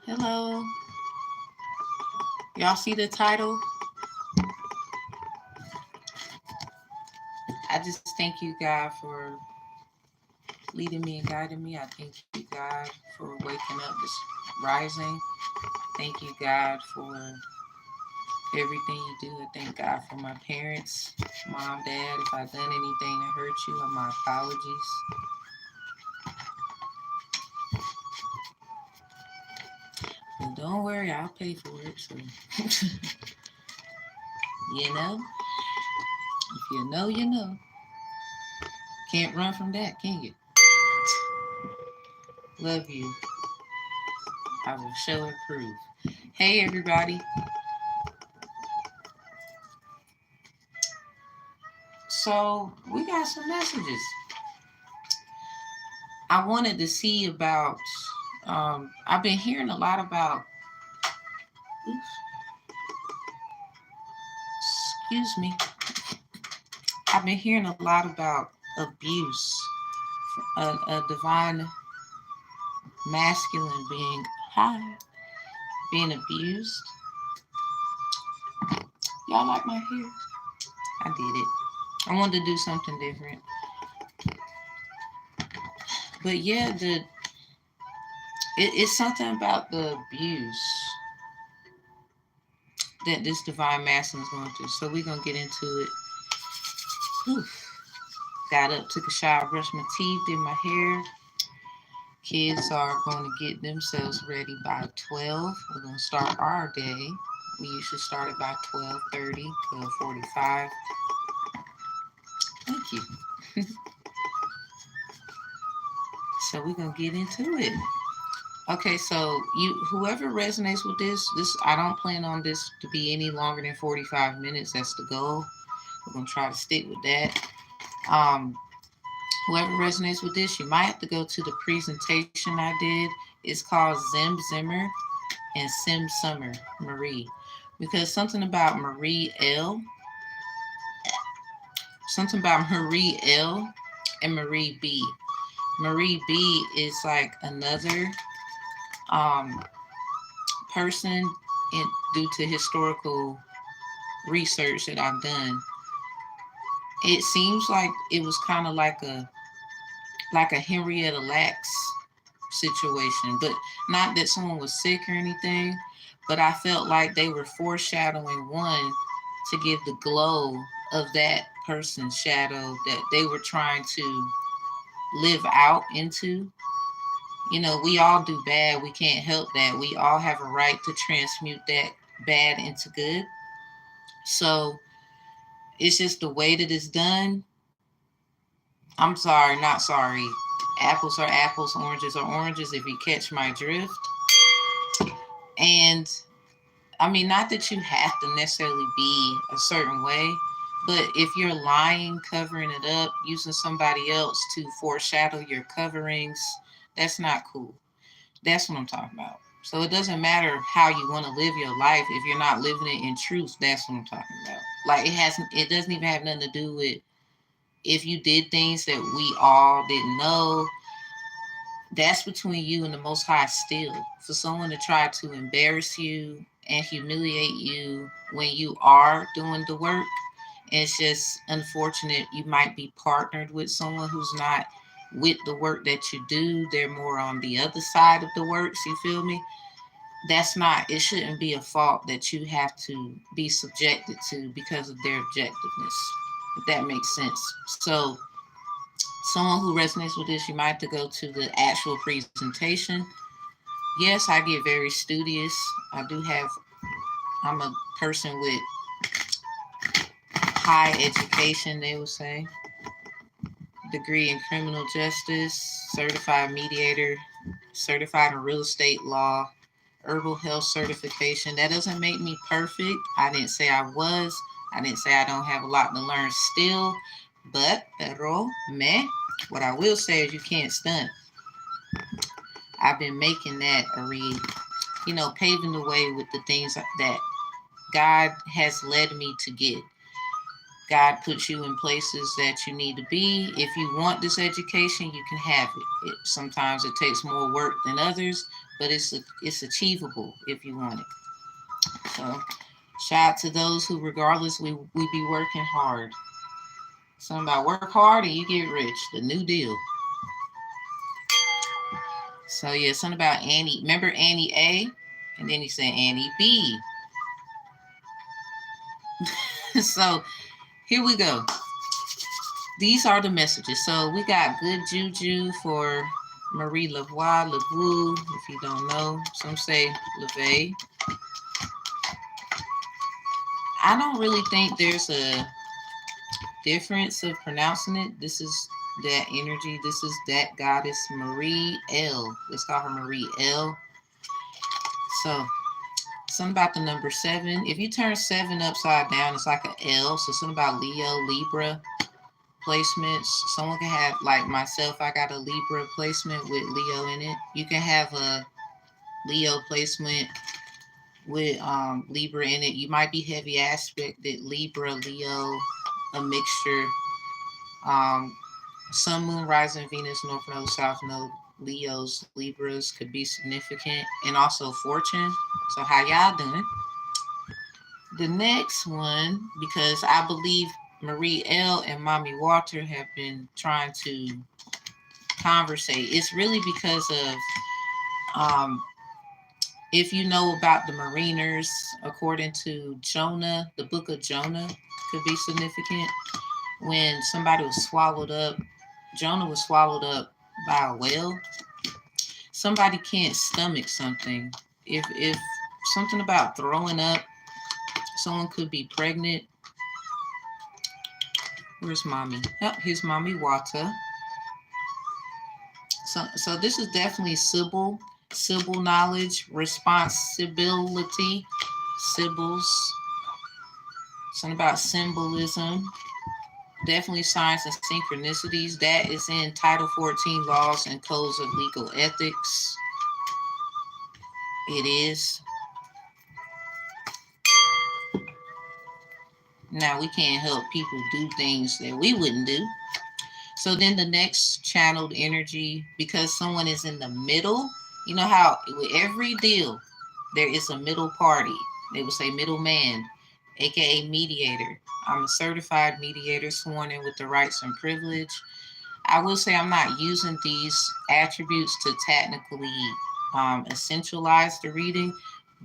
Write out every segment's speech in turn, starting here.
Hello. Y'all see the title? I just thank you, God, for leading me and guiding me. I thank you, God, for waking up this rising. Thank you, God, for everything you do. I thank God for my parents, mom, dad. If I've done anything to hurt you, my apologies. But don't worry, I'll pay for it. So, you know, if you know, you know. Can't run from that, can you? Love you. I will show and prove. Hey, everybody. So, we got some messages. I wanted to see about, I've been hearing a lot about, excuse me. I've been hearing a lot about abuse, a divine masculine being, being abused. Y'all like my hair? I did it. I wanted to do something different. But yeah, it's something about the abuse that this divine masculine is going through. So we're going to get into it. Whew. Got up, took a shower, brushed my teeth, did my hair. Kids are going to get themselves ready by 12. We're going to start our day. We usually start it by 12:30, 12:45. Thank you. So we're going to get into it. Okay, so whoever resonates with this, I don't plan on this to be any longer than 45 minutes. That's the goal. We're going to try to stick with that. Whoever resonates with this, you might have to go to the presentation I did. It's called Zimmer and Sim Summer Marie. Because something about Marie L and Marie B. Marie B is like another person due to historical research that I've done. It seems like it was kind of like a Henrietta Lacks situation, but not that someone was sick or anything, but I felt like they were foreshadowing one to give the glow of that person's shadow that they were trying to live out into. You know, we all do bad. We can't help that. We all have a right to transmute that bad into good. So it's just the way that it's done. I'm sorry, not sorry. Apples are apples, oranges are oranges, if you catch my drift. And I mean, not that you have to necessarily be a certain way, but if you're lying, covering it up, using somebody else to foreshadow your coverings, that's not cool. That's what I'm talking about. So it doesn't matter how you want to live your life if you're not living it in truth. That's what I'm talking about. Like it doesn't even have nothing to do with if you did things that we all didn't know. That's between you and the Most High still. For someone to try to embarrass you and humiliate you when you are doing the work, it's just unfortunate. You might be partnered with someone who's not with the work that you do. They're more on the other side of the works, you feel me? It shouldn't be a fault that you have to be subjected to because of their objectiveness, if that makes sense. So someone who resonates with this, you might have to go to the actual presentation. Yes, I get very studious. I'm a person with high education, they would say. Degree in criminal justice, certified mediator, certified in real estate law, herbal health certification. That doesn't make me perfect. I didn't say I was. I didn't say I don't have a lot to learn still. What I will say is you can't stunt. I've been making that paving the way with the things that God has led me to get. God puts you in places that you need to be. If you want this education, you can have it. Sometimes it takes more work than others, but it's achievable if you want it. So shout out to those who, regardless, we be working hard. Something about work hard and you get rich. The New Deal. So yeah, something about Annie. Remember Annie A? And then he said Annie B. So here we go. These are the messages. So we got good juju for Marie Laveau, if you don't know. Some say Laveau. I don't really think there's a difference of pronouncing it. This is that energy. This is that goddess Marie L. Let's call her Marie L. So something about the number 7. If you turn 7 upside down, it's like an L. So something about Leo, Libra placements. Someone can have, like myself, I got a Libra placement with Leo in it. You can have a Leo placement with Libra in it. You might be heavy aspected Libra, Leo, a mixture. Sun, Moon, Rising, Venus, North Node, South Node, Leos, Libras could be significant, and also Fortune. So how y'all doing? The next one, because I believe Marie L and Mami Water have been trying to conversate. It's really because of if you know about the Mariners, according to Jonah, the book of Jonah could be significant. When somebody was swallowed up, Jonah was swallowed up by a whale. Somebody can't stomach something. If something about throwing up, someone could be pregnant. Where's mommy? Oh, here's Mami Water. So this is definitely Sybil knowledge, responsibility, Symbols. Something about symbolism. Definitely signs and synchronicities. That is in Title 14 Laws and Codes of Legal Ethics. It is. Now, we can't help people do things that we wouldn't do. So then the next channeled energy, because someone is in the middle, you know how with every deal, there is a middle party. They would say middleman, aka mediator. I'm a certified mediator sworn in with the rights and privilege. I will say I'm not using these attributes to technically essentialize the reading,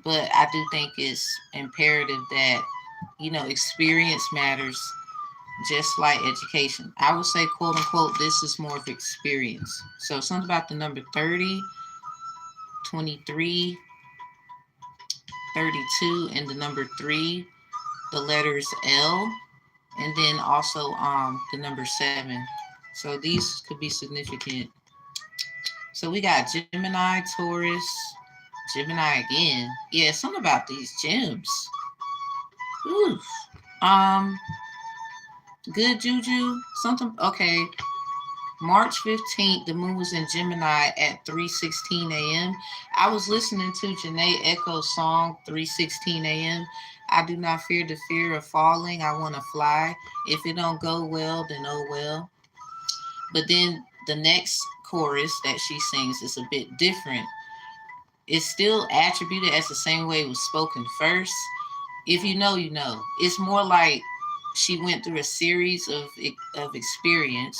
but I do think it's imperative that, experience matters just like education. I would say, quote unquote, this is more of experience. So something about the number 30, 23, 32, and the number 3, the letters L, and then also the number 7. So these could be significant. So we got Gemini, Taurus, Gemini again. Yeah, something about these gems. Oof. Good juju. Something. Okay. March 15th, the moon was in Gemini at 3:16 a.m. I was listening to Janae Echo's song 3:16 a.m. I do not fear the fear of falling. I want to fly. If it don't go well, then oh well. But then the next chorus that she sings is a bit different. It's still attributed as the same way it was spoken first. If you know, you know. It's more like she went through a series of experience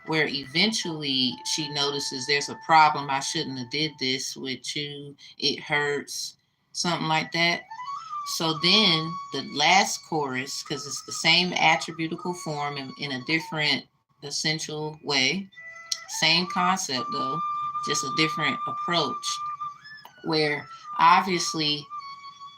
where eventually she notices there's a problem. I shouldn't have did this with you. It hurts, something like that. So then the last chorus, because it's the same attributical form in a different essential way, same concept though, just a different approach, where obviously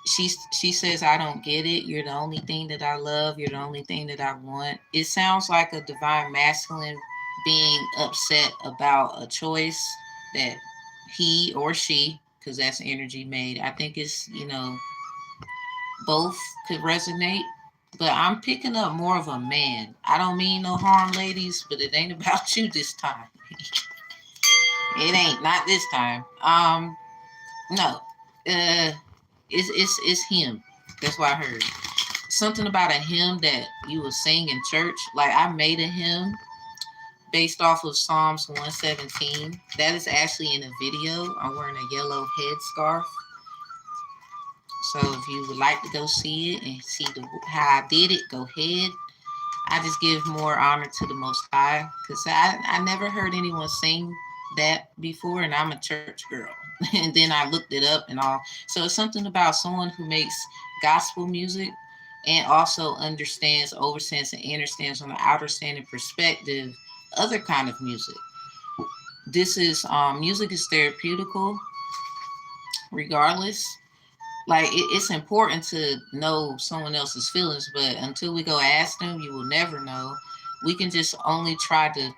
she says, I don't get it. You're the only thing that I love. You're the only thing that I want. It sounds like a divine masculine being upset about a choice that he or she, because that's energy made. I think it's, both could resonate. But I'm picking up more of a man. I don't mean no harm, ladies, but it ain't about you this time. It ain't, not this time. No. It's him. That's what I heard. Something about a hymn that you would sing in church. Like I made a hymn based off of Psalms 117. That is actually in a video. I'm wearing a yellow headscarf. So if you would like to go see it and see how I did it, go ahead. I just give more honor to the Most High because I never heard anyone sing that before, and I'm a church girl. And then I looked it up and all. So it's something about someone who makes gospel music and also understands, overstands, and understands on the outer standing perspective other kind of music. This is music is therapeutical, regardless. Like it's important to know someone else's feelings, but until we go ask them, you will never know. We can just only try to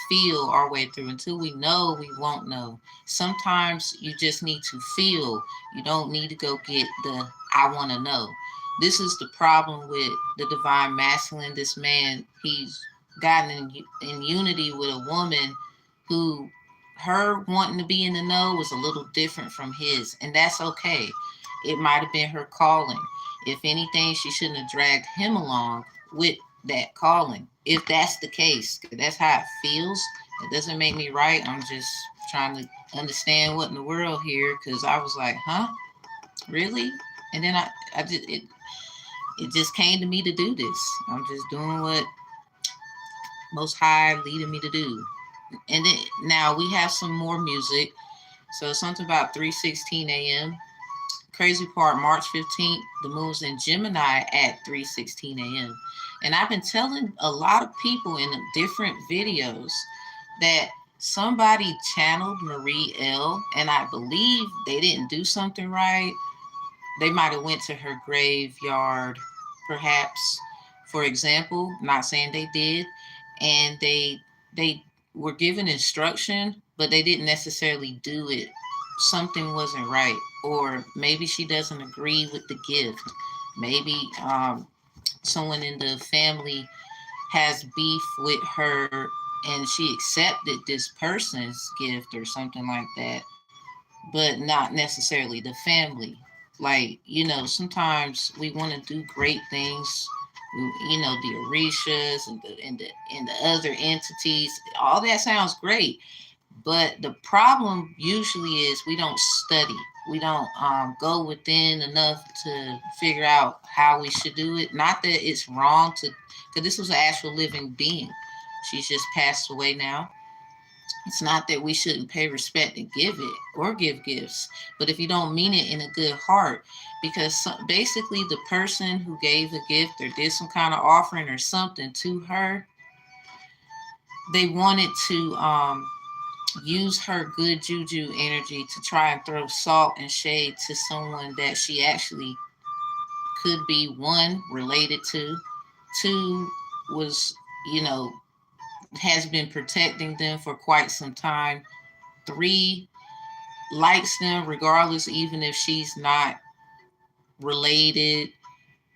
feel our way through. Until we know, we won't know. Sometimes you just need to feel. You don't need to go get the I want to know. This is the problem with the divine masculine. This man, he's gotten in unity with a woman who her wanting to be in the know was a little different from his, and that's okay. It might have been her calling. If anything, she shouldn't have dragged him along with that calling. If that's the case, 'cause that's how it feels. It doesn't make me right. I'm just trying to understand what in the world here, because I was like, huh, really? And then I just it just came to me to do this. I'm just doing what Most High leading me to do. And then now we have some more music. So something about 3:16 a.m. Crazy part, March 15th, the moon's in Gemini at 3:16 a.m. And I've been telling a lot of people in different videos that somebody channeled Marie L, and I believe they didn't do something right. They might have went to her graveyard, perhaps, for example, not saying they did, and they were given instruction, but they didn't necessarily do it. Something wasn't right, or maybe she doesn't agree with the gift. Maybe someone in the family has beef with her and she accepted this person's gift or something like that, but not necessarily the family. Like, sometimes we want to do great things. The Orishas and the other entities, all that sounds great. But the problem usually is we don't study. We don't go within enough to figure out how we should do it. Not that it's wrong to, because this was an actual living being. She's just passed away now. It's not that we shouldn't pay respect and give it or give gifts, but if you don't mean it in a good heart, because basically the person who gave a gift or did some kind of offering or something to her, they wanted to use her good juju energy to try and throw salt and shade to someone that she actually could be, one, related to, two, was, has been protecting them for quite some time, three, likes them regardless, even if she's not related,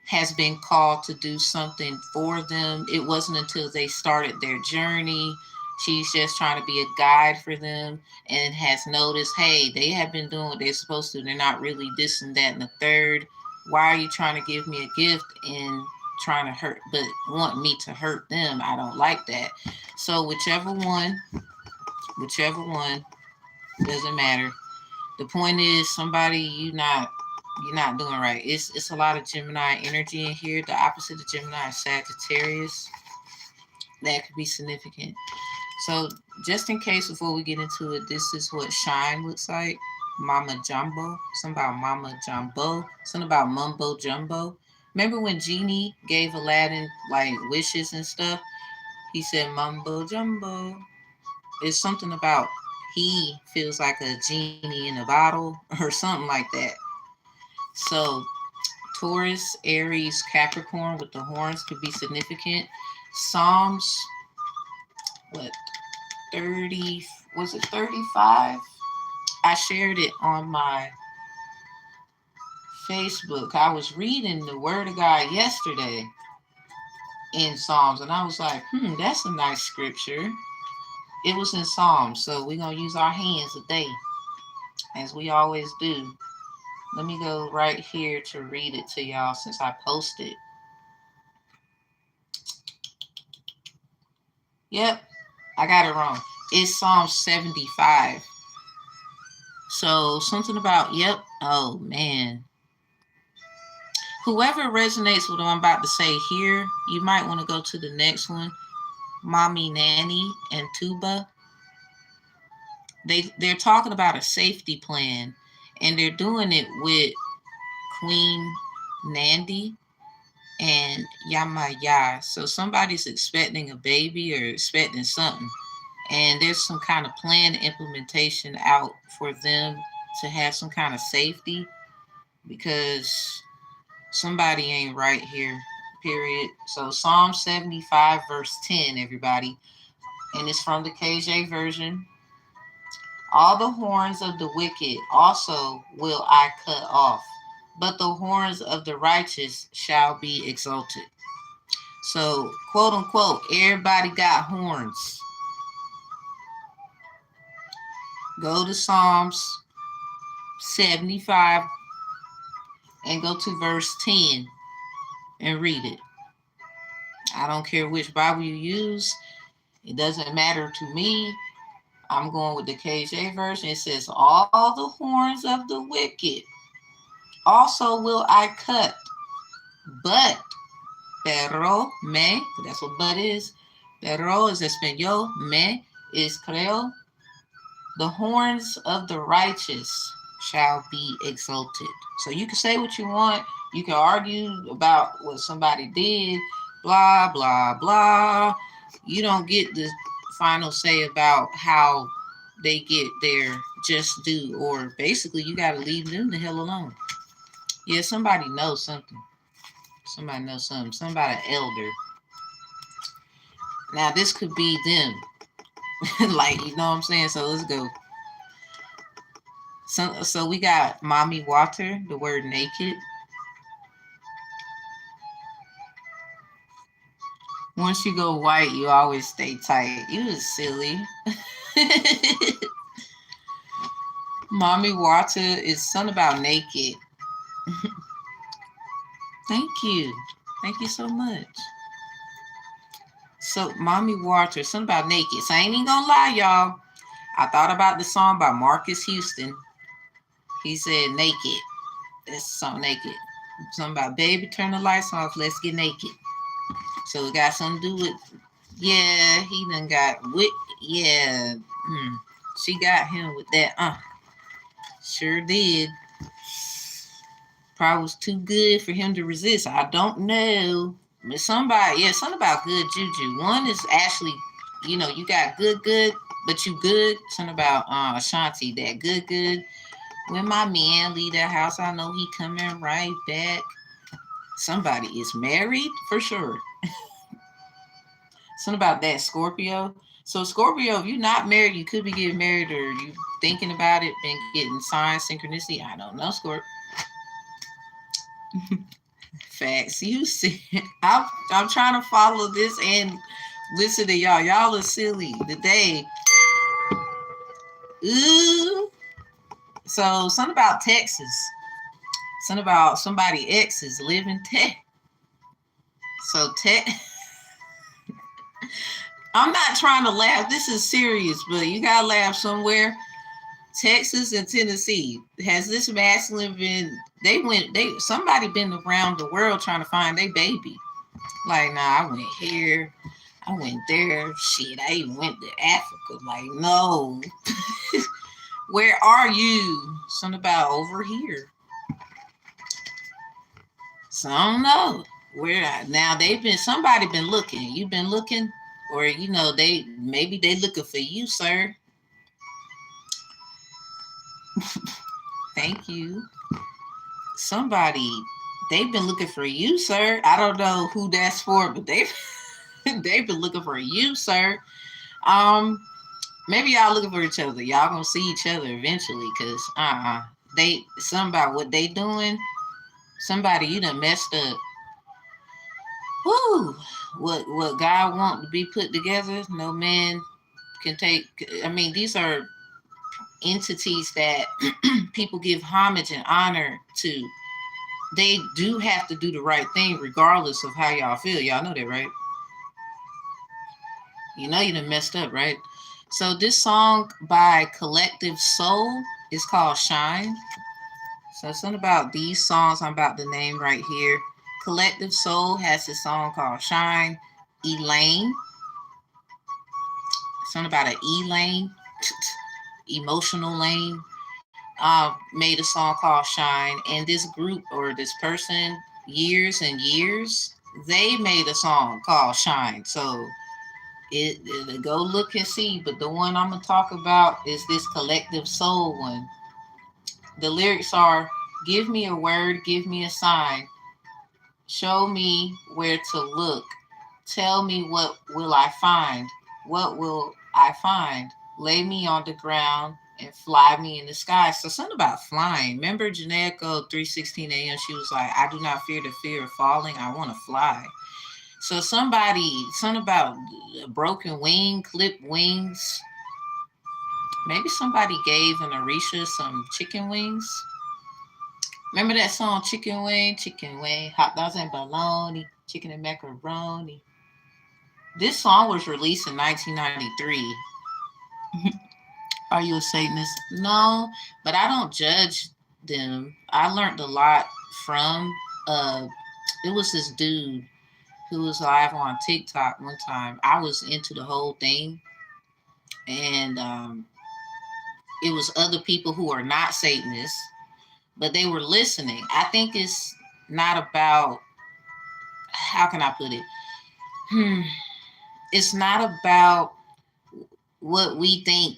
has been called to do something for them. It wasn't until they started their journey. She's just trying to be a guide for them and has noticed, hey, they have been doing what they're supposed to. They're not really this and that and the third. Why are you trying to give me a gift and trying to hurt, but want me to hurt them? I don't like that. So whichever one, doesn't matter. The point is, somebody you're not doing right. It's a lot of Gemini energy in here. The opposite of Gemini is Sagittarius. That could be significant. So just in case before we get into it, this is what shine looks like. Mama Djombo. Something about Mama Djombo. Something about Mumbo Jumbo. Remember when Genie gave Aladdin like wishes and stuff? He said Mumbo Jumbo. It's something about he feels like a genie in a bottle or something like that. So Taurus, Aries, Capricorn with the horns could be significant. Psalms, what, 30, was it 35? I shared it on my Facebook. I was reading the Word of God yesterday in Psalms, and I was like, that's a nice scripture. It was in Psalms, so we're going to use our hands today, as we always do. Let me go right here to read it to y'all since I posted. Yep. I got it wrong. It's Psalm 75. So something about, yep. Oh, man. Whoever resonates with what I'm about to say here, you might want to go to the next one. Mommy Nanny and Tuba. They're talking about a safety plan, and they're doing it with Queen Nandi and Yamaya. So somebody's expecting a baby or expecting something, and there's some kind of plan implementation out for them to have some kind of safety, because somebody ain't right here, period. So Psalm 75 verse 10, everybody, and it's from the KJ version. All the horns of the wicked also will I cut off, but the horns of the righteous shall be exalted. So, quote unquote, everybody got horns. Go to Psalms 75 and go to verse 10 and read it. I don't care which Bible you use. It doesn't matter to me. I'm going with the KJ version. It says, all the horns of the wicked also will I cut, but, pero, me, that's what but is. Pero is español, me is creo. The horns of the righteous shall be exalted. So you can say what you want. You can argue about what somebody did, blah, blah, blah. You don't get the final say about how they get their just due, or basically you got to leave them the hell alone. Yeah, somebody knows something. Somebody knows something. Somebody elder. Now this could be them. Like, you know what I'm saying? So let's go. So we got Mami Water, the word naked. Once you go white, you always stay tight. You is silly. Mami Water is something about naked. Thank you. Thank you so much. So Mami Water, something about naked. So I ain't even gonna lie, y'all. I thought about the song by Marcus Houston. He said naked. That's the song, naked. Something about baby, turn the lights off, let's get naked. So it got something to do with, yeah, he done got with, yeah. She got him with that, sure did. Probably was too good for him to resist. I don't know. But somebody, yeah, something about good juju. One is actually, you got good, but you good. Something about Ashanti, that good. When my man leave that house, I know he coming right back. Somebody is married for sure. Something about that, Scorpio. So Scorpio, if you're not married, you could be getting married, or you thinking about it, been getting signs, synchronicity. I don't know, Scorp. Facts. You see, I'm trying to follow this and listen to y'all. Y'all are silly today. Ooh. So something about Texas. Something about somebody exes live in Texas. So I'm not trying to laugh. This is serious, but you gotta laugh somewhere. Texas and Tennessee. Has this masculine been? Somebody been around the world trying to find their baby. Like, nah, I went here, I went there. Shit, I even went to Africa. Like, no. Where are you? Something about over here. So I don't know. Now somebody been looking. You've been looking, or maybe they looking for you, sir. Thank you. They've been looking for you, sir. I don't know who that's for, but they've been looking for you, sir. Maybe y'all looking for each other. Y'all gonna see each other eventually, cause something about what they doing. Somebody you done messed up. Woo! What God want to be put together, no man can take. I mean, these are entities that people give homage and honor to. They do have to do the right thing regardless of how y'all feel. Y'all know that, right? You know you done messed up, right? So this song by Collective Soul is called Shine. So something about these songs I'm about to name right here. Collective Soul has a song called Shine. Elaine, something about an Elaine, emotional lane, made a song called Shine. And this group or this person, years and years, they made a song called Shine. So go look and see. But the one I'm gonna talk about is this Collective Soul one. The lyrics are, give me a word, give me a sign, show me where to look, tell me what will I find, what will I find, lay me on the ground and fly me in the sky. So something about flying. Remember Janae 3:16 a.m. She was like, I do not fear the fear of falling, I want to fly. So something about a broken wing, clipped wings. Maybe somebody gave an Arisha some chicken wings. Remember that song, Chicken Wing, hot dogs and bologna, chicken and macaroni. This song was released in 1993. Are you a Satanist? No, but I don't judge them. I learned a lot from, uh, it was this dude who was live on TikTok one time. I was into the whole thing, and it was other people who are not Satanists, but they were listening. I think it's not about, how can I put it? It's not about what we think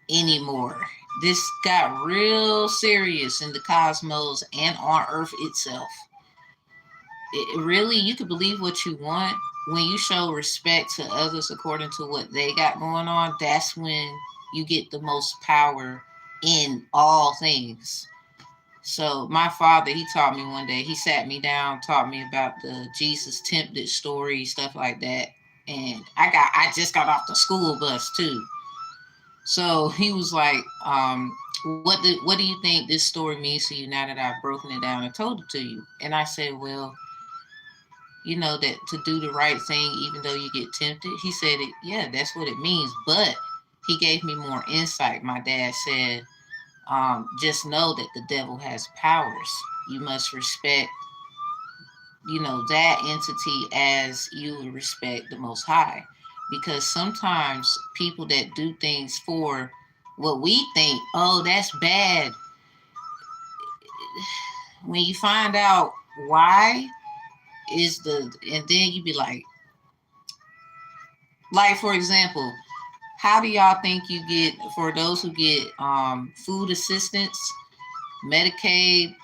anymore. This got real serious in the cosmos and on Earth itself. It really, you can believe what you want. When you show respect to others according to what they got going on, that's when you get the most power in all things. So my father, he taught me one day, he sat me down, taught me about the Jesus tempted story, stuff like that. And I just got off the school bus too. So he was like, what do you think this story means to you now that I've broken it down and told it to you? And I said, well, you know, that to do the right thing even though you get tempted. He said, yeah, that's what it means. But he gave me more insight. My dad said, just know that the devil has powers. You must respect, you know, that entity as you would respect the Most High. Because sometimes people that do things for what we think, oh, that's bad, when you find out why is and then you be like for example, how do y'all think you get, for those who get food assistance, Medicaid,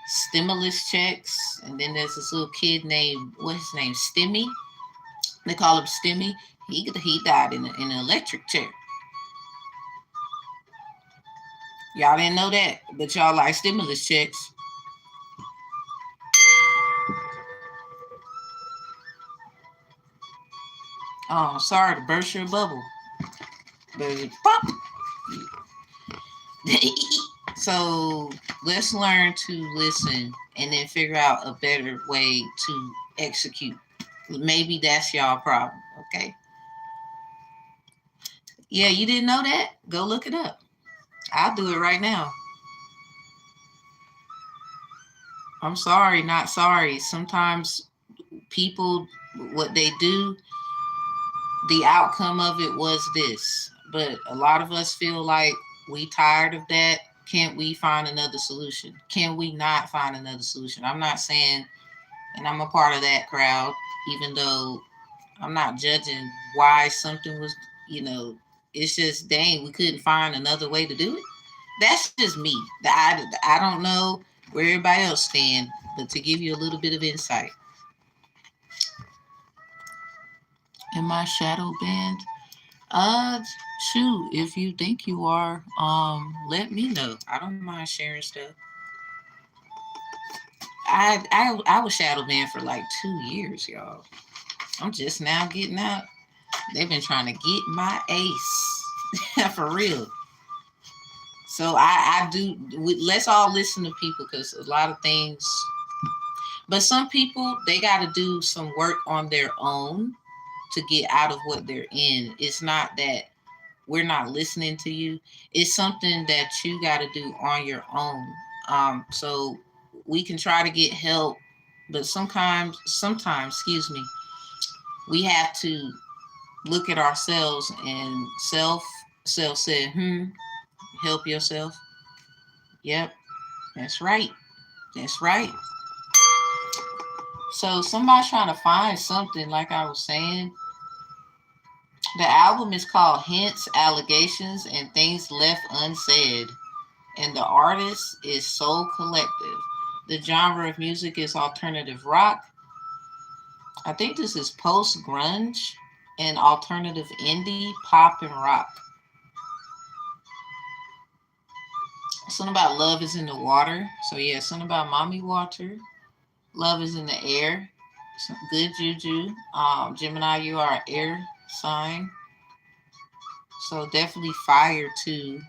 stimulus checks, and then there's this little kid named, what's his name, Stimmy. They call him Stimmy. He died in an electric chair. Y'all didn't know that, but y'all like stimulus checks. Oh, sorry to burst your bubble, but pop. So let's learn to listen and then figure out a better way to execute. Maybe that's y'all problem, okay? Yeah, you didn't know that? Go look it up. I'll do it right now. I'm sorry, not sorry. Sometimes people, what they do, the outcome of it was this. But a lot of us feel like we tired of that. Can't we find another solution? Can we not find another solution? I'm not saying, and I'm a part of that crowd, even though I'm not judging why something was, you know, it's just, dang, we couldn't find another way to do it. That's just me. I don't know where everybody else stand, but to give you a little bit of insight. Am I shadow banned? Shoot, if you think you are, let me know. I don't mind sharing stuff. I was shadow banned for like 2 years, y'all. I'm just now getting out. They've been trying to get my ace for real. So I do. Let's all listen to people, because a lot of things. But some people, they got to do some work on their own to get out of what they're in. It's not that we're not listening to you. It's something that you got to do on your own. So we can try to get help, but sometimes, excuse me, we have to look at ourselves and self said, help yourself. Yep, that's right. That's right. So somebody's trying to find something, like I was saying. The album is called Hints, Allegations, and Things Left Unsaid. And the artist is Soul Collective. The genre of music is alternative rock. I think this is post-grunge and alternative indie, pop, and rock. Something about love is in the water. So yeah, something about Mami Water. Love is in the air. Some good juju. Gemini, you are an air sign. So definitely fire too.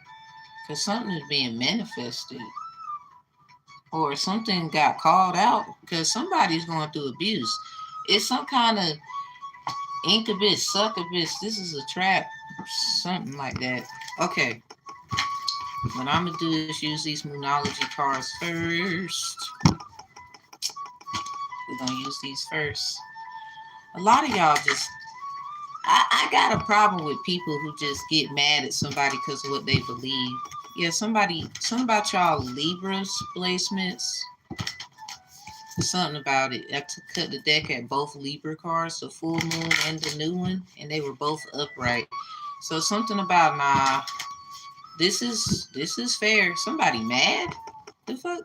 Because something is being manifested. Or something got called out because somebody's going through abuse. It's some kind of incubus, succubus. This is a trap. Something like that. Okay. What I'm going to do is use these Moonology cards first. We're going to use these first. A lot of y'all just... I got a problem with people who just get mad at somebody because of what they believe. Yeah, something about y'all Libras placements. Something about it. I cut the deck at both Libra cards, the full moon and the new one, and they were both upright. So something about, nah, this is fair. Somebody mad? The fuck?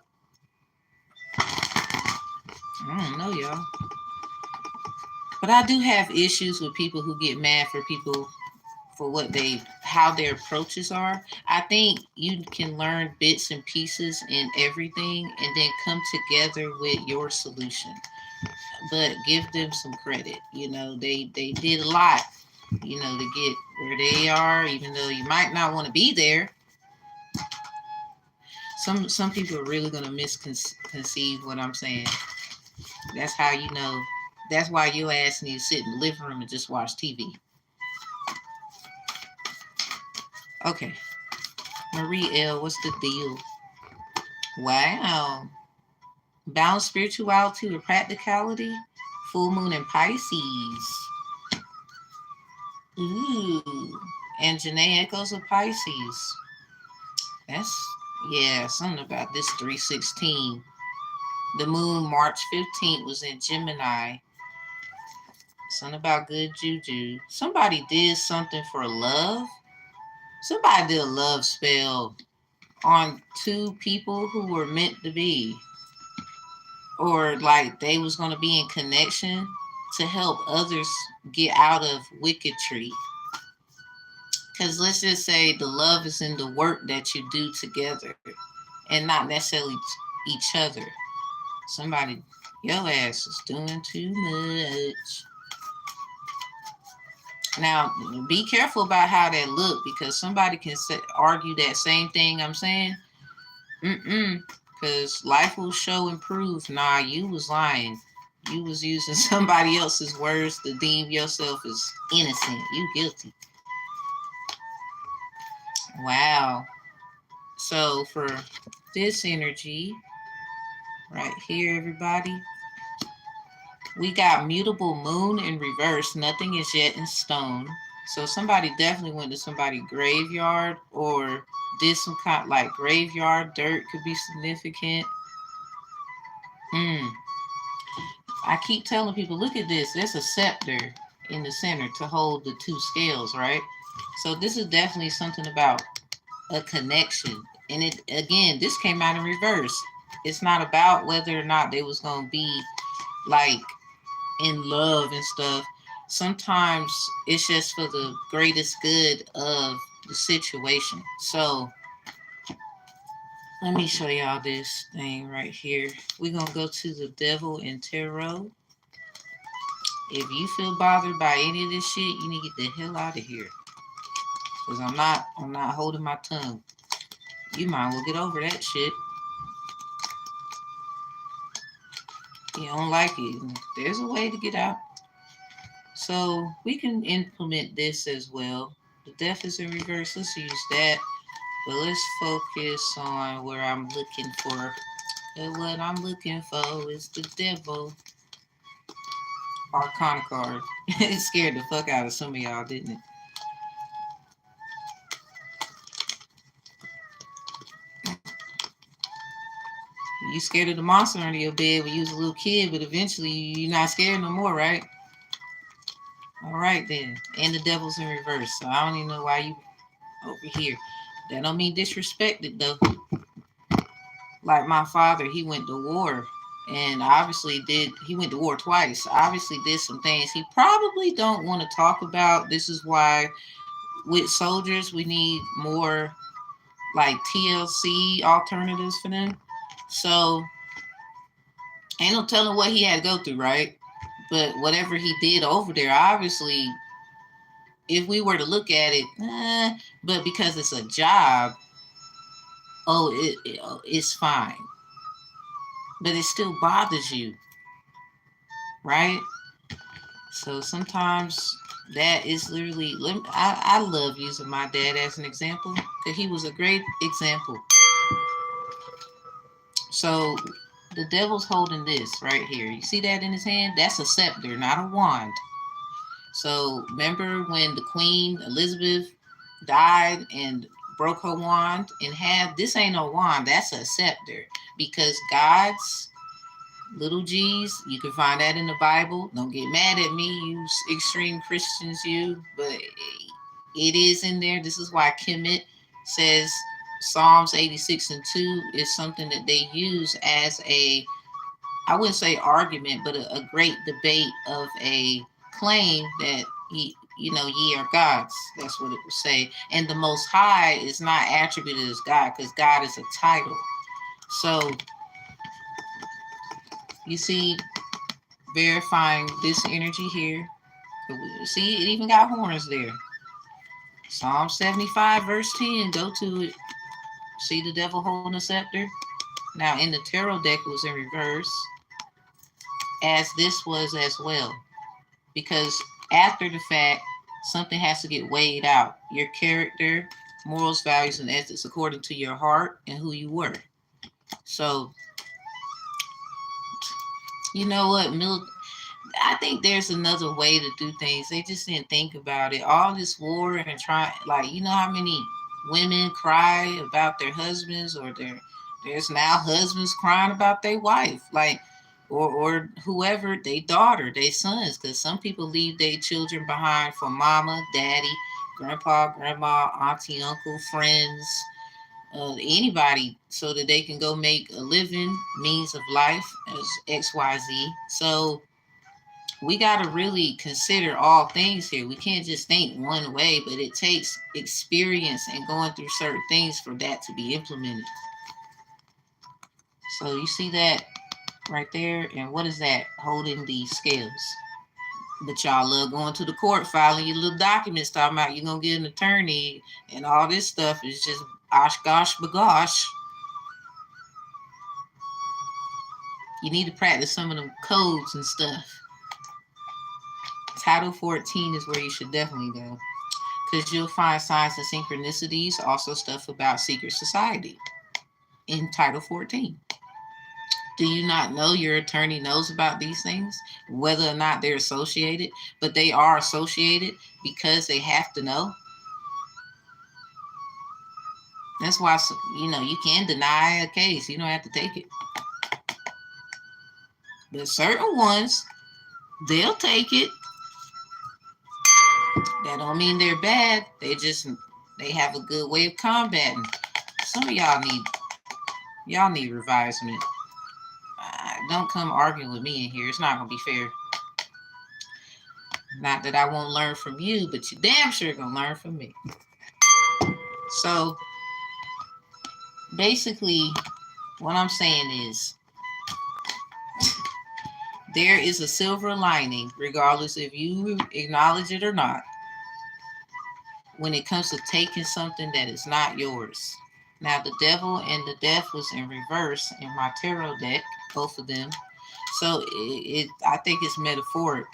I don't know, y'all. But I do have issues with people who get mad for people for how their approaches are. I think you can learn bits and pieces in everything and then come together with your solution. But give them some credit. They did a lot, to get where they are, even though you might not want to be there. Some people are really going to misconceive what I'm saying. That's how you know. That's why your ass needs to sit in the living room and just watch TV. Okay. Marie L., what's the deal? Wow. Balance spirituality with practicality. Full moon in Pisces. Ooh. And Janae echoes of Pisces. Something about this 316. The moon March 15th was in Gemini. Something about good juju. Somebody did something for love. Somebody did a love spell on two people who were meant to be. Or like they was going to be in connection to help others get out of wickedry. Because let's just say the love is in the work that you do together and not necessarily each other. Somebody, your ass is doing too much. Now, be careful about how that look because somebody can argue that same thing I'm saying. Because life will show and prove, nah, you was lying. You was using somebody else's words to deem yourself as innocent. You guilty. Wow. So for this energy right here, everybody, we got mutable moon in reverse. Nothing is yet in stone. So somebody definitely went to somebody's graveyard or did some kind like graveyard dirt could be significant. I keep telling people, look at this. There's a scepter in the center to hold the two scales, right? So this is definitely something about a connection. And it again, this came out in reverse. It's not about whether or not they was going to be like in love and stuff. Sometimes it's just for the greatest good of the situation. So let me show y'all this thing right here. We're going to go to the Devil in Tarot. If you feel bothered by any of this shit, you need to get the hell out of here. Because I'm not holding my tongue. You might as well get over that shit. You don't like it. There's a way to get out. So we can implement this as well. The death is in reverse. Let's use that. But let's focus on where I'm looking for. And what I'm looking for is the devil. Arcana card. It scared the fuck out of some of y'all, didn't it? You scared of the monster under your bed when you was a little kid, but eventually you're not scared no more, right? All right then. And the devil's in reverse, so I don't even know why you over here. That don't mean disrespected though. Like my father, he went to war, and obviously he went to war twice. Obviously did some things he probably don't want to talk about. This is why with soldiers we need more like TLC alternatives for them. So ain't no telling what he had to go through, right? But whatever he did over there, obviously, if we were to look at it, but because it's a job, it's fine. But it still bothers you, right? So sometimes that is literally, I love using my dad as an example because he was a great example. So the devil's holding this right here. You see that in his hand? That's a scepter, not a wand. So remember when the Queen Elizabeth died and broke her wand in half? This ain't no wand, that's a scepter. Because God's little g's, you can find that in the Bible. Don't get mad at me, you extreme Christians, but it is in there. This is why Kemet says Psalms 86 and 2 is something that they use as a, I wouldn't say argument, but a great debate of a claim that ye are gods. That's what it would say. And the Most High is not attributed as God because God is a title. So you see, verifying this energy here. See, it even got horns there. Psalm 75, verse 10. Go to it. See the devil holding a scepter? Now, in the tarot deck, it was in reverse, as this was as well. Because after the fact, something has to get weighed out. Your character, morals, values, and ethics according to your heart and who you were. So, you know what, I think there's another way to do things. They just didn't think about it. All this war and trying, like, you know how many women cry about their husbands, or there's now husbands crying about their wife, like, or whoever, their daughter, their sons, because some people leave their children behind for mama, daddy, grandpa, grandma, auntie, uncle, friends, anybody, so that they can go make a living, means of life as XYZ. So we got to really consider all things here. We can't just think one way, but it takes experience and going through certain things for that to be implemented. So you see that right there? And what is that? Holding these scales. But y'all love going to the court, filing your little documents, talking about you're going to get an attorney, and all this stuff is just osh gosh bagosh. You need to practice some of them codes and stuff. Title 14 is where you should definitely go, because you'll find signs and synchronicities, also stuff about secret society in Title 14. Do you not know your attorney knows about these things, whether or not they're associated? But they are associated because they have to know. That's why, you can deny a case. You don't have to take it. But certain ones, they'll take it. That don't mean they're bad. They have a good way of combating. Some of y'all need revisement. Don't come arguing with me in here. It's not gonna be fair. Not that I won't learn from you, but you damn sure gonna learn from me. So basically, what I'm saying is, there is a silver lining, regardless if you acknowledge it or not, when it comes to taking something that is not yours. Now, the devil and the death was in reverse in my tarot deck, both of them. So I think it's metaphoric.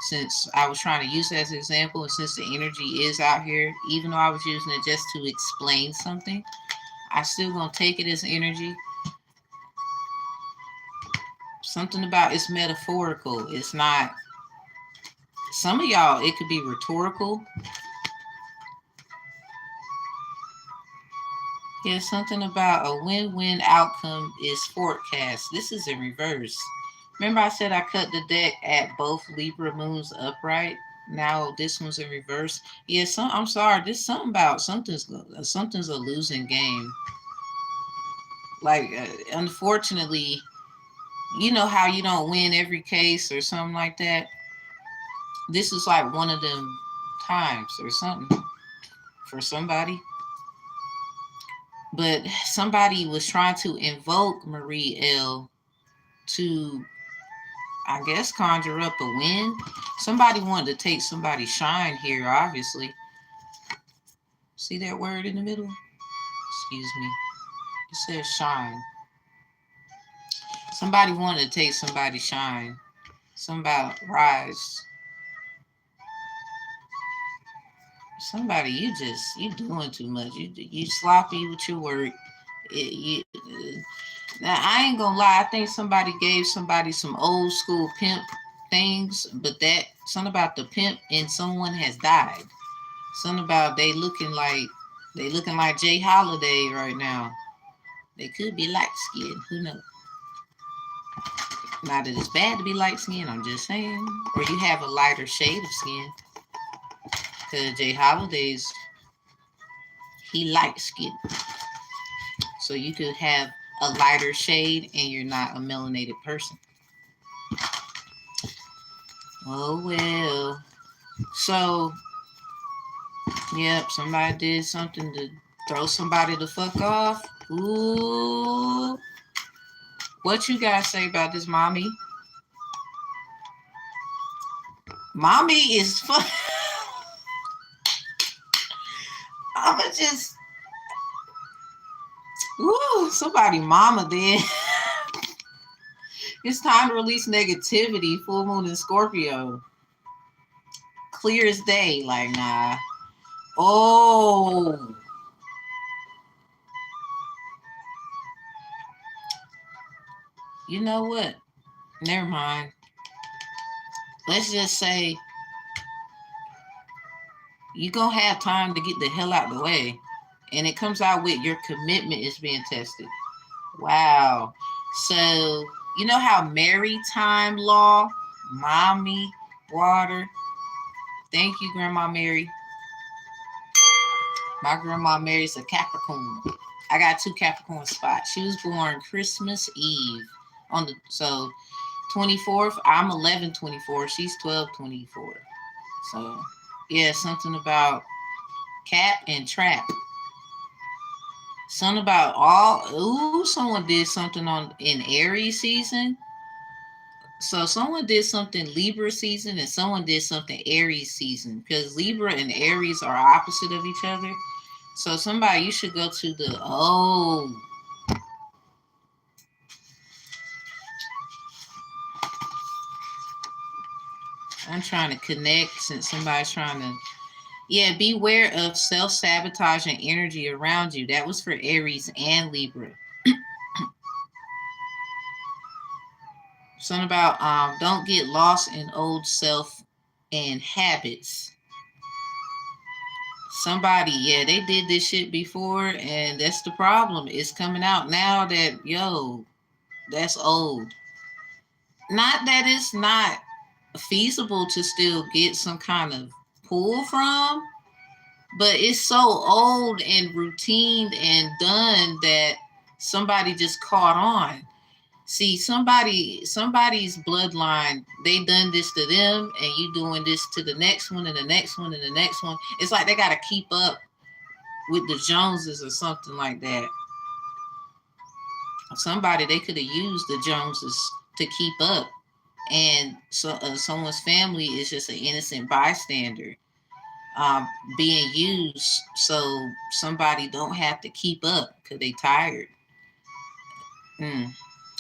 since I was trying to use it as an example, and since the energy is out here, even though I was using it just to explain something, I still gonna take it as energy. Something about it's metaphorical. It's not. Some of y'all, it could be rhetorical. Yeah, something about a win-win outcome is forecast. This is in reverse. Remember I said I cut the deck at both Libra moons upright? Now this one's in reverse. Yeah, I'm sorry. This something about something's a losing game. Like, unfortunately, you know how you don't win every case or something like that. This is like one of them times or something for somebody. But somebody was trying to invoke Marie L to, I guess, conjure up a win. Somebody wanted to take somebody's shine here, obviously. See that word in the middle? Excuse me. It says shine. Somebody wanted to take somebody's shine. Somebody rise. Somebody, you doing too much. You sloppy with your work. Now, I ain't gonna lie. I think somebody gave somebody some old school pimp things, but that something about the pimp and someone has died. Something about they looking like Jay Holiday right now. They could be light skinned. Who knows? Not that it's bad to be light skinned. I'm just saying. Or you have a lighter shade of skin. Because Jay Holiday's, he light skinned. So you could have a lighter shade and you're not a melanated person. Oh well. So, yep, somebody did something to throw somebody the fuck off. Ooh. What you guys say about this, mommy? Mommy is fun. I'ma just, ooh, somebody mama did. It's time to release negativity. Full moon in Scorpio. Clear as day. Like, nah. Oh. You know what? Never mind. Let's just say you gonna have time to get the hell out of the way. And it comes out with your commitment is being tested. Wow. So, you know how maritime law, Mami Water. Thank you, Grandma Mary. My grandma Mary's a Capricorn. I got 2 Capricorn spots. She was born Christmas Eve on the 24th. I'm 11/24. She's 12/24. So yeah, something about Cap and Trap. Something about someone did something on in Aries season. So someone did something Libra season and someone did something Aries season because Libra and Aries are opposite of each other. So somebody, you should go to the, I'm trying to connect since somebody's trying to, yeah, beware of self-sabotaging energy around you. That was for Aries and Libra. Something about don't get lost in old self and habits. Somebody, yeah, they did this shit before, and that's the problem. It's coming out now that, yo, that's old. Not that it's not feasible to still get some kind of pull from, but it's so old and routine and done that somebody just caught on. See, somebody's bloodline, they done this to them, and you doing this to the next one and the next one and the next one. It's like they gotta keep up with the Joneses or something like that. Somebody, they could have used the Joneses to keep up, and so someone's family is just an innocent bystander being used, so somebody don't have to keep up because they tired.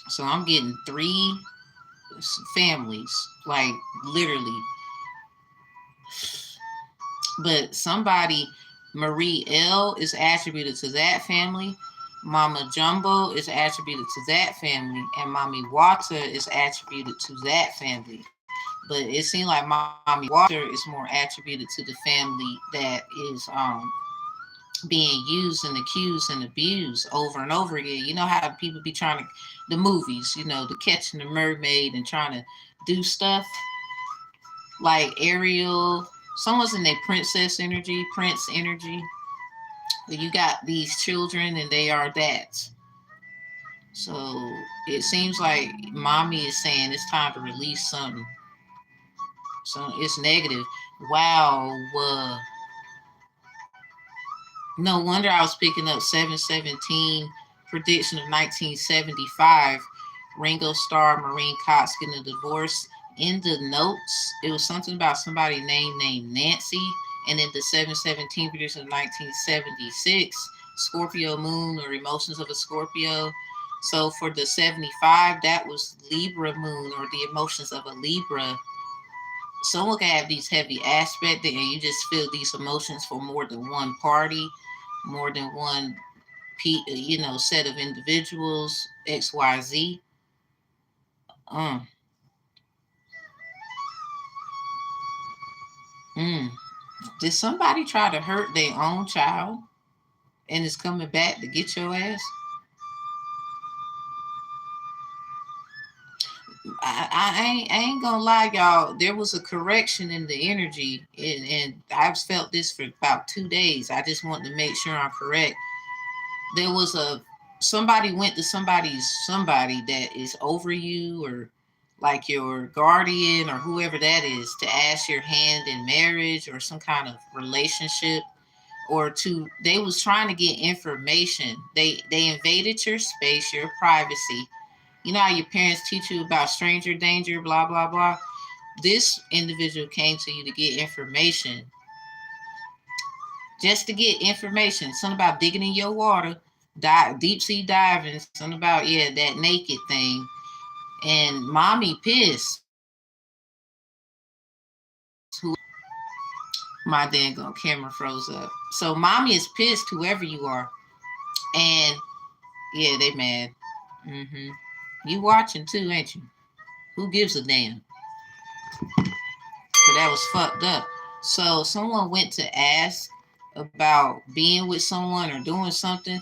So I'm getting 3 families, like literally. But somebody, Marie L, is attributed to that family. Mama Djombo is attributed to that family, and Mami Water is attributed to that family. But it seems like Mami Water is more attributed to the family that is being used and accused and abused over and over again. You know how people be trying to, the movies, you know, the Catching the Mermaid and trying to do stuff like Ariel. Someone's in their princess energy, prince energy. You got these children and they are that. So it seems like mommy is saying it's time to release something. So it's negative. Wow. No wonder I was picking up 717 prediction of 1975. Ringo Starr, Maureen Cox getting a divorce. In the notes, it was something about somebody named Nancy. And in the 717 prediction of 1976, Scorpio moon or emotions of a Scorpio. So for the 75, that was Libra moon or the emotions of a Libra. Someone can have these heavy aspects and you just feel these emotions for more than one party, more than one set of individuals, XYZ. Um, mm. Did somebody try to hurt their own child and is coming back to get your ass? I ain't gonna lie, y'all. There was a correction in the energy, and I've felt this for about 2 days. I just want to make sure I'm correct. There was somebody went to somebody that is over you or like your guardian or whoever that is to ask your hand in marriage or some kind of relationship or they was trying to get information. They invaded your space, your privacy. You know how your parents teach you about stranger danger, blah blah blah. This individual came to you to get information, just to get information. Something about digging in your water, deep sea diving. Something about that naked thing. And mommy pissed. My dang on camera froze up. So mommy is pissed, whoever you are, and they mad. Mm-hmm. You watching too, ain't you? Who gives a damn? So that was fucked up. So someone went to ask about being with someone or doing something,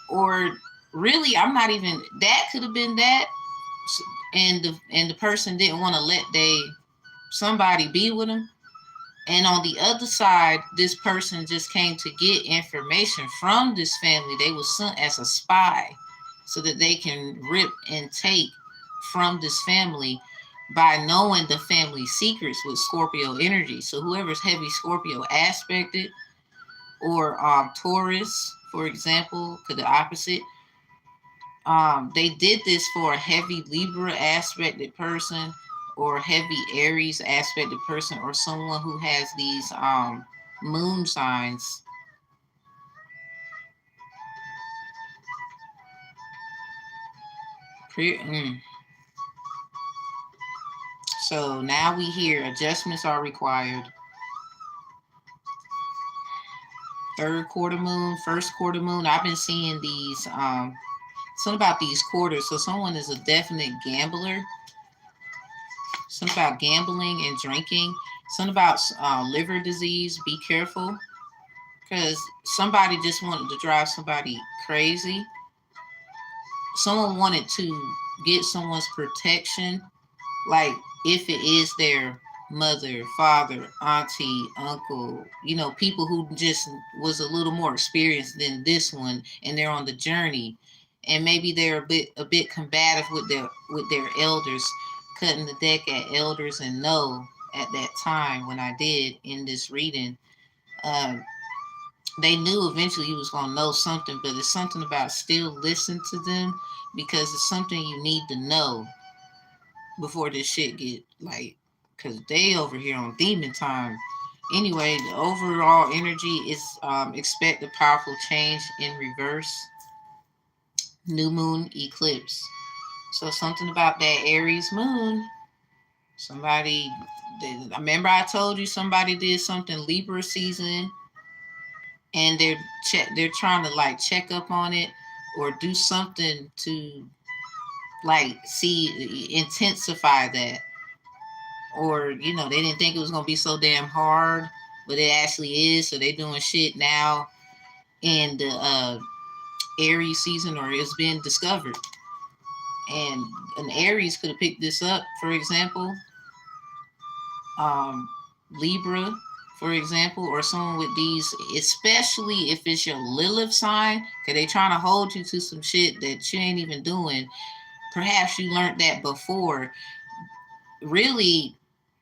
or really, I'm not even. That could have been that, and the person didn't want to let somebody be with them. And on the other side, this person just came to get information from this family. They were sent as a spy so that they can rip and take from this family by knowing the family secrets with Scorpio energy. So whoever's heavy Scorpio aspected or Taurus, for example, could the opposite. They did this for a heavy Libra aspected person or heavy Aries aspected person or someone who has these moon signs. So now we hear adjustments are required. Third quarter moon, first quarter moon. I've been seeing these something about these quarters. So someone is a definite gambler. Something about gambling and drinking. Something about liver disease. Be careful. Because somebody just wanted to drive somebody crazy. Someone wanted to get someone's protection, like if it is their mother, father, auntie, uncle, people who just was a little more experienced than this one, and they're on the journey, and maybe they're a bit combative with their elders, cutting the deck at elders and no at that time when I did in this reading. Um, they knew eventually you was gonna know something, but it's something about still listen to them because it's something you need to know before this shit get like, cause they over here on demon time. Anyway, the overall energy is expect a powerful change in reverse. New moon eclipse. So something about that Aries moon Somebody, remember I told you somebody did something Libra season, and they're trying to like check up on it or do something to like see intensify that, or they didn't think it was gonna be so damn hard, but it actually is. So they're doing shit now in the Aries season, or it's been discovered. And an Aries could have picked this up, for example. Libra, for example, or someone with these, especially if it's your Lilith sign, because they trying to hold you to some shit that you ain't even doing. Perhaps you learned that before. Really,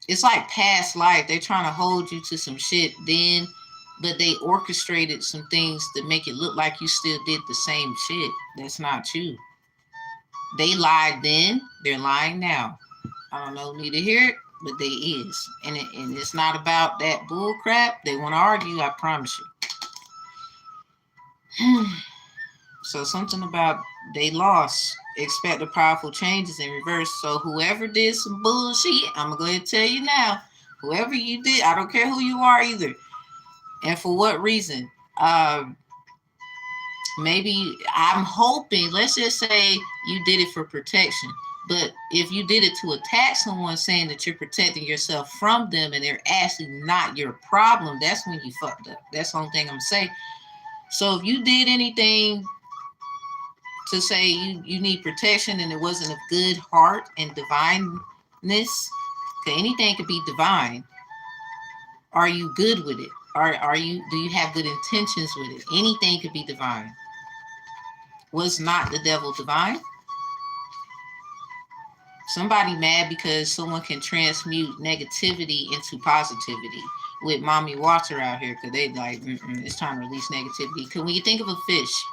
it's like past life. They're trying to hold you to some shit then, but they orchestrated some things to make it look like you still did the same shit. That's not you. They lied then, they're lying now. I don't know, need to hear it, but they is. And it's not about that bull crap. They want to argue, I promise you. So something about they lost. Expect the powerful changes in reverse. So whoever did some bullshit, I'm going to go ahead and tell you now. Whoever you did, I don't care who you are either. And for what reason. Maybe I'm hoping, let's just say you did it for protection. But if you did it to attack someone saying that you're protecting yourself from them and they're actually not your problem, that's when you fucked up. That's the only thing I'm going to say. So if you did anything to say you need protection and it wasn't of good heart and divineness, because anything could be divine, are you good with it? Do you have good intentions with it? Anything could be divine. Was not the devil divine? Somebody mad because someone can transmute negativity into positivity with Mami Water out here, because they like, it's time to release negativity. Because when you think of a fish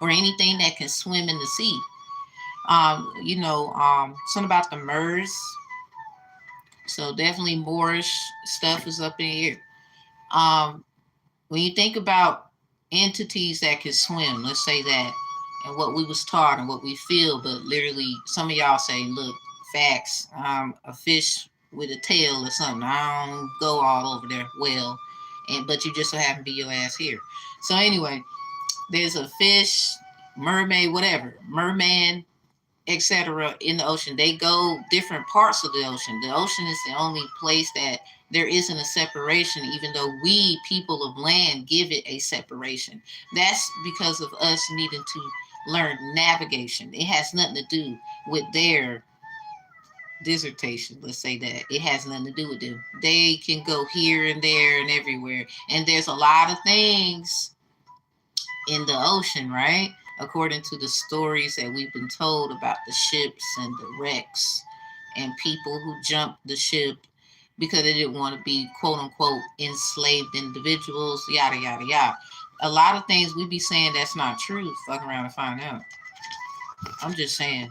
or anything that can swim in the sea, something about the MERS. So definitely Moorish stuff is up in here. When you think about entities that can swim, let's say that, and what we was taught and what we feel, but literally some of y'all say, look, facts, a fish with a tail or something. I don't go all over there. Well, but you just so happen to be your ass here. So anyway, there's a fish, mermaid, whatever, merman, etc. in the ocean. They go different parts of the ocean. The ocean is the only place that there isn't a separation, even though we, people of land, give it a separation. That's because of us needing to learn navigation. It has nothing to do with their dissertation. Let's say that it has nothing to do with them. They can go here and there and everywhere. And there's a lot of things in the ocean, right? According to the stories that we've been told about the ships and the wrecks and people who jumped the ship because they didn't want to be quote unquote enslaved individuals, yada yada yada. A lot of things we be saying that's not true. Fuck around and find out. I'm just saying,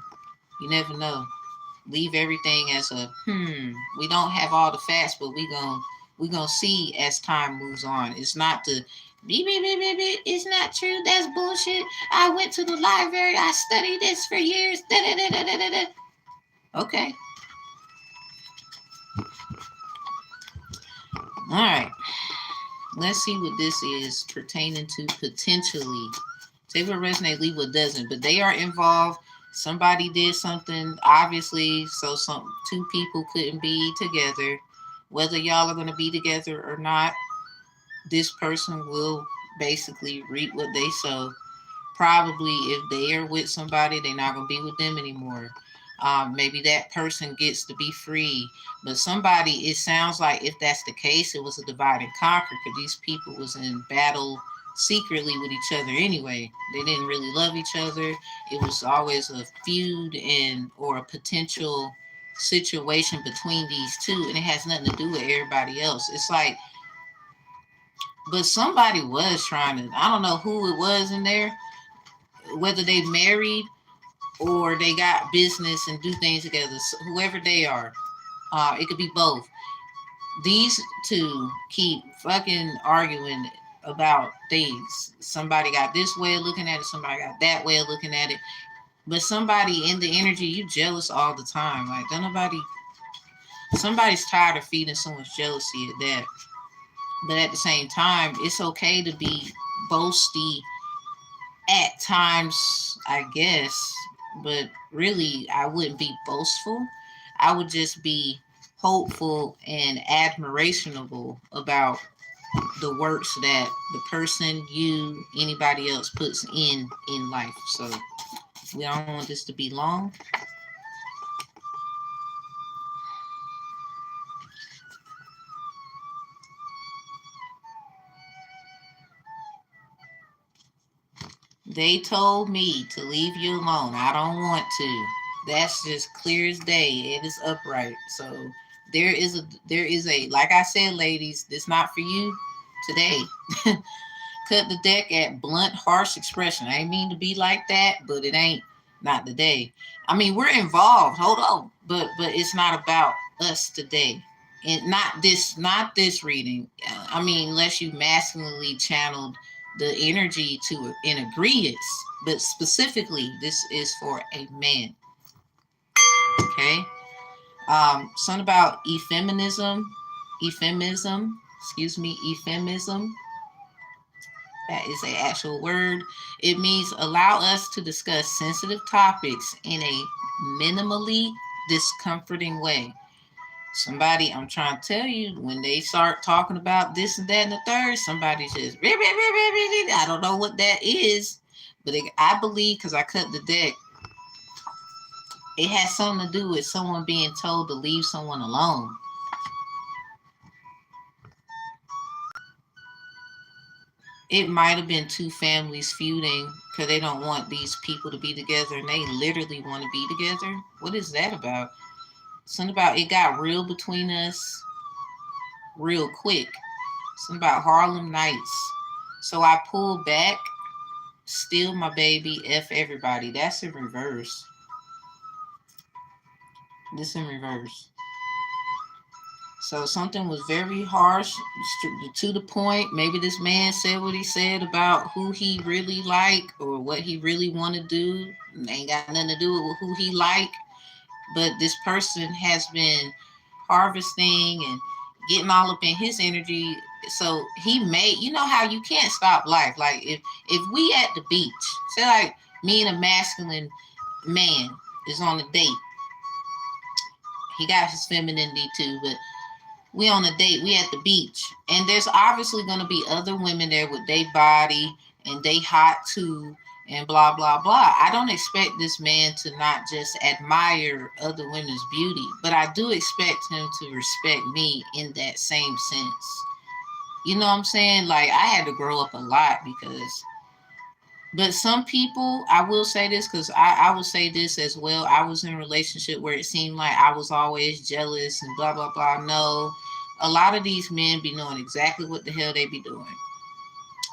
you never know. Leave everything as a we don't have all the facts, but we gonna see as time moves on. It's not the beep, beep, beep, beep, beep. It's not true. That's bullshit. I went to the library. I studied this for years. Da, da, da, da, da, da. Okay. All right. Let's see what this is pertaining to potentially. Take what resonates, leave what doesn't. But they are involved. Somebody did something, obviously, so two people couldn't be together. Whether y'all are going to be together or not, this person will basically reap what they sow. Probably if they are with somebody, they're not going to be with them anymore. Maybe that person gets to be free. But somebody, it sounds like if that's the case, it was a divide and conquer, because these people was in battle secretly with each other anyway. They didn't really love each other. It was always a feud or a potential situation between these two, and it has nothing to do with everybody else. It's like, but somebody was trying to, I don't know who it was in there, whether they married or they got business and do things together. So whoever they are, it could be both. These two keep fucking arguing about things. Somebody got this way of looking at it, somebody got that way of looking at it. But somebody in the energy, you jealous all the time. Like, don't nobody, Somebody's tired of feeding someone's jealousy at that. But at the same time, it's okay to be boasty at times, I guess. But really, I wouldn't be boastful. I would just be hopeful and admirationable about the works that the person, you, anybody else puts in life. So we don't want this to be long. They told me to leave you alone. I don't want to. That's just clear as day. It is upright. So there is a like I said, ladies, this not for you today. Cut the deck at blunt, harsh expression. I ain't mean to be like that, but it ain't not today. I mean, we're involved. Hold on. But it's not about us today. And not this reading. I mean, unless you masculinely channeled the energy to in agreeance, but specifically this is for a man. Okay. Something about euphemism. That is an actual word. It means allow us to discuss sensitive topics in a minimally discomforting way. Somebody, I'm trying to tell you, when they start talking about this and that and the third, somebody says, I don't know what that is, but I believe, because I cut the deck, it has something to do with someone being told to leave someone alone. It might have been two families feuding because they don't want these people to be together and they literally want to be together. What is that about? Something about it got real between us real quick. Something about Harlem Nights. So I pulled back, steal my baby, F everybody. That's in reverse. This in reverse. So something was very harsh, to the point. Maybe this man said what he said about who he really like or what he really want to do. It ain't got nothing to do with who he like. But this person has been harvesting and getting all up in his energy. So he made, you know how you can't stop life. Like if we at the beach, say like me and a masculine man is on a date. He got his femininity too, but we on a date, we at the beach, and there's obviously going to be other women there with their body and they hot too and blah blah blah. I don't expect this man to not just admire other women's beauty, but I do expect him to respect me in that same sense. You know what I'm saying? Like, I had to grow up a lot because, but some people, I will say this because I will say this as well. I was in a relationship where it seemed like I was always jealous and blah, blah, blah. No, a lot of these men be knowing exactly what the hell they be doing.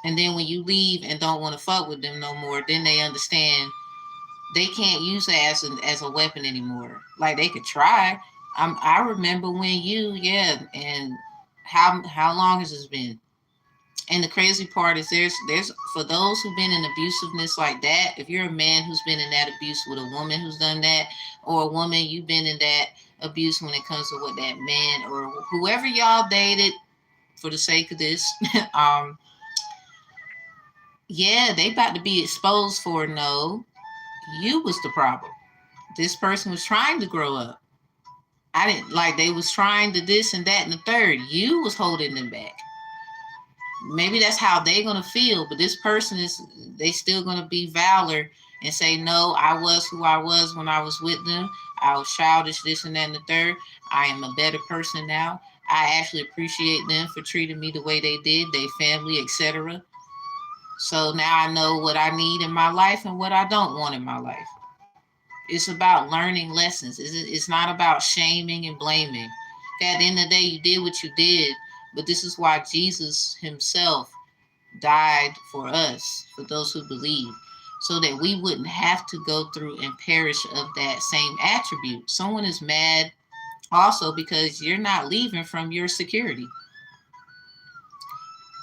And then when you leave and don't want to fuck with them no more, then they understand they can't use it as a weapon anymore. Like, they could try. I remember when and how long has this been? And the crazy part is there's for those who've been in abusiveness like that, if you're a man who's been in that abuse with a woman who's done that, or a woman you've been in that abuse when it comes to what that man or whoever y'all dated, for the sake of this, they about to be exposed for no, you was the problem. This person was trying to grow up. I didn't like they was trying to this and that and the third. You was holding them back. Maybe that's how they're gonna feel, but this person they still gonna be valor and say, no, I was who I was when I was with them. I was childish, this and that and the third. I am a better person now. I actually appreciate them for treating me the way they did, their family, etc. So now I know what I need in my life and what I don't want in my life. It's about learning lessons. It's not about shaming and blaming. At the end of the day, you did what you did, but this is why Jesus himself died for us, for those who believe, so that we wouldn't have to go through and perish of that same attribute. Someone is mad also because you're not leaving from your security.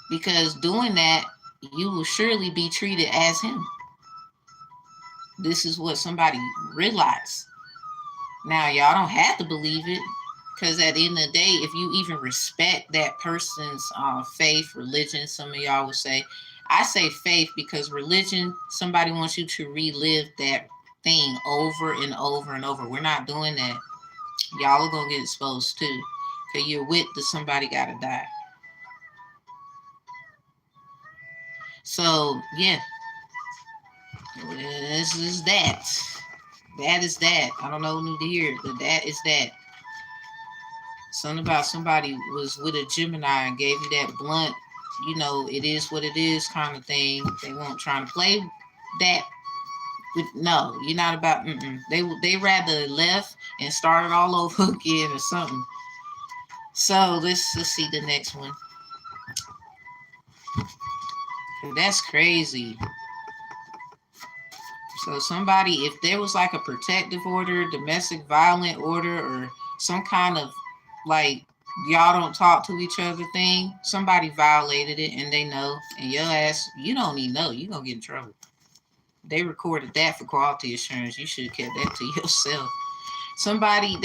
Because doing that, you will surely be treated as him. This is what somebody realized. Now, y'all don't have to believe it. Because at the end of the day, if you even respect that person's faith, religion, some of y'all would say, I say faith because religion, somebody wants you to relive that thing over and over and over. We're not doing that. Y'all are going to get exposed too. Because you're with that somebody got to die. So, yeah. This is that. That is that. I don't know who need to hear it, but that is that. Something about somebody was with a Gemini and gave you that blunt, you know, it is what it is kind of thing. They won't try to play that. No, you're not about. They rather left and started all over again or something. So let's see the next one. That's crazy. So somebody, if there was like a protective order, domestic violent order, or some kind of like y'all don't talk to each other thing, somebody violated it and they know, and your ass, you don't even know, you gonna get in trouble. They recorded that for quality assurance. You should have kept that to yourself. Somebody,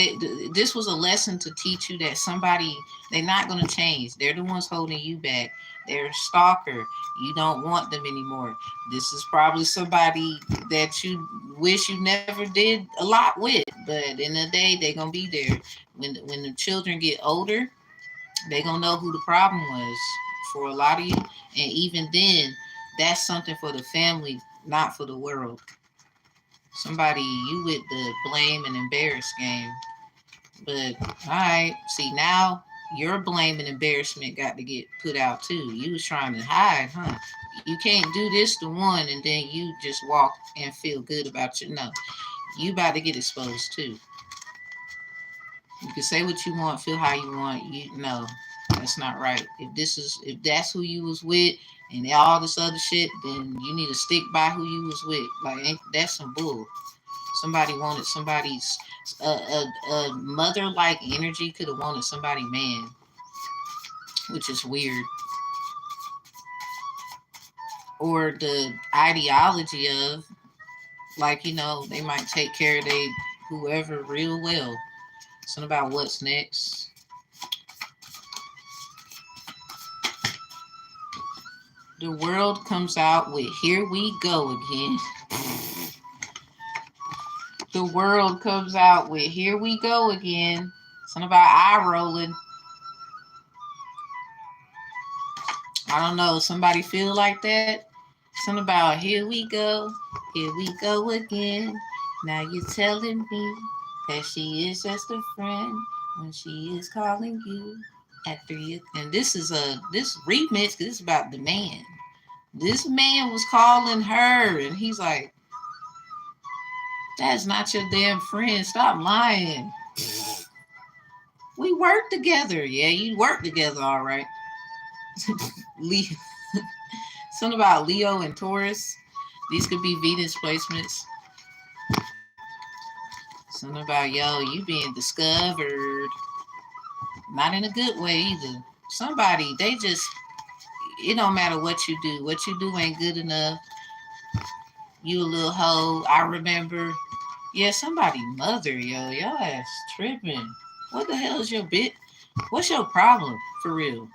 this was a lesson to teach you that somebody, they're not going to change. They're the ones holding you back. They're a stalker. You don't want them anymore. This is probably somebody that you wish you never did a lot with. But at the end of the day, they're going to be there. When the children get older, they're going to know who the problem was for a lot of you. And even then, that's something for the family, not for the world. Somebody, you with the blame and embarrass game. But, all right, see, now your blame and embarrassment got to get put out, too. You was trying to hide, huh? You can't do this to one and then you just walk and feel good about you. No, you about to get exposed, too. You can say what you want, feel how you want. You know, that's not right. If that's who you was with and all this other shit, then you need to stick by who you was with. Like, that's some bull. Somebody wanted somebody's a mother-like energy could have wanted somebody man, which is weird. Or the ideology of, like, you know, they might take care of they whoever real well. Something about what's next. The world comes out with "Here we go again." The world comes out with "Here we go again." Something about eye rolling. I don't know. Somebody feel like that? Something about here we go again. Now you're telling me that she is just a friend when she is calling you at 3. And this remix. This is about the man. This man was calling her, and he's like, "That's not your damn friend. Stop lying. We work together." Yeah, you work together, all right. Something about Leo and Taurus. These could be Venus placements. Something about, yo, you being discovered. Not in a good way either. Somebody, they just, it don't matter what you do. What you do ain't good enough. You a little hoe. I remember. Yeah, somebody mother, yo. Your ass tripping. What the hell is your bit? What's your problem, for real?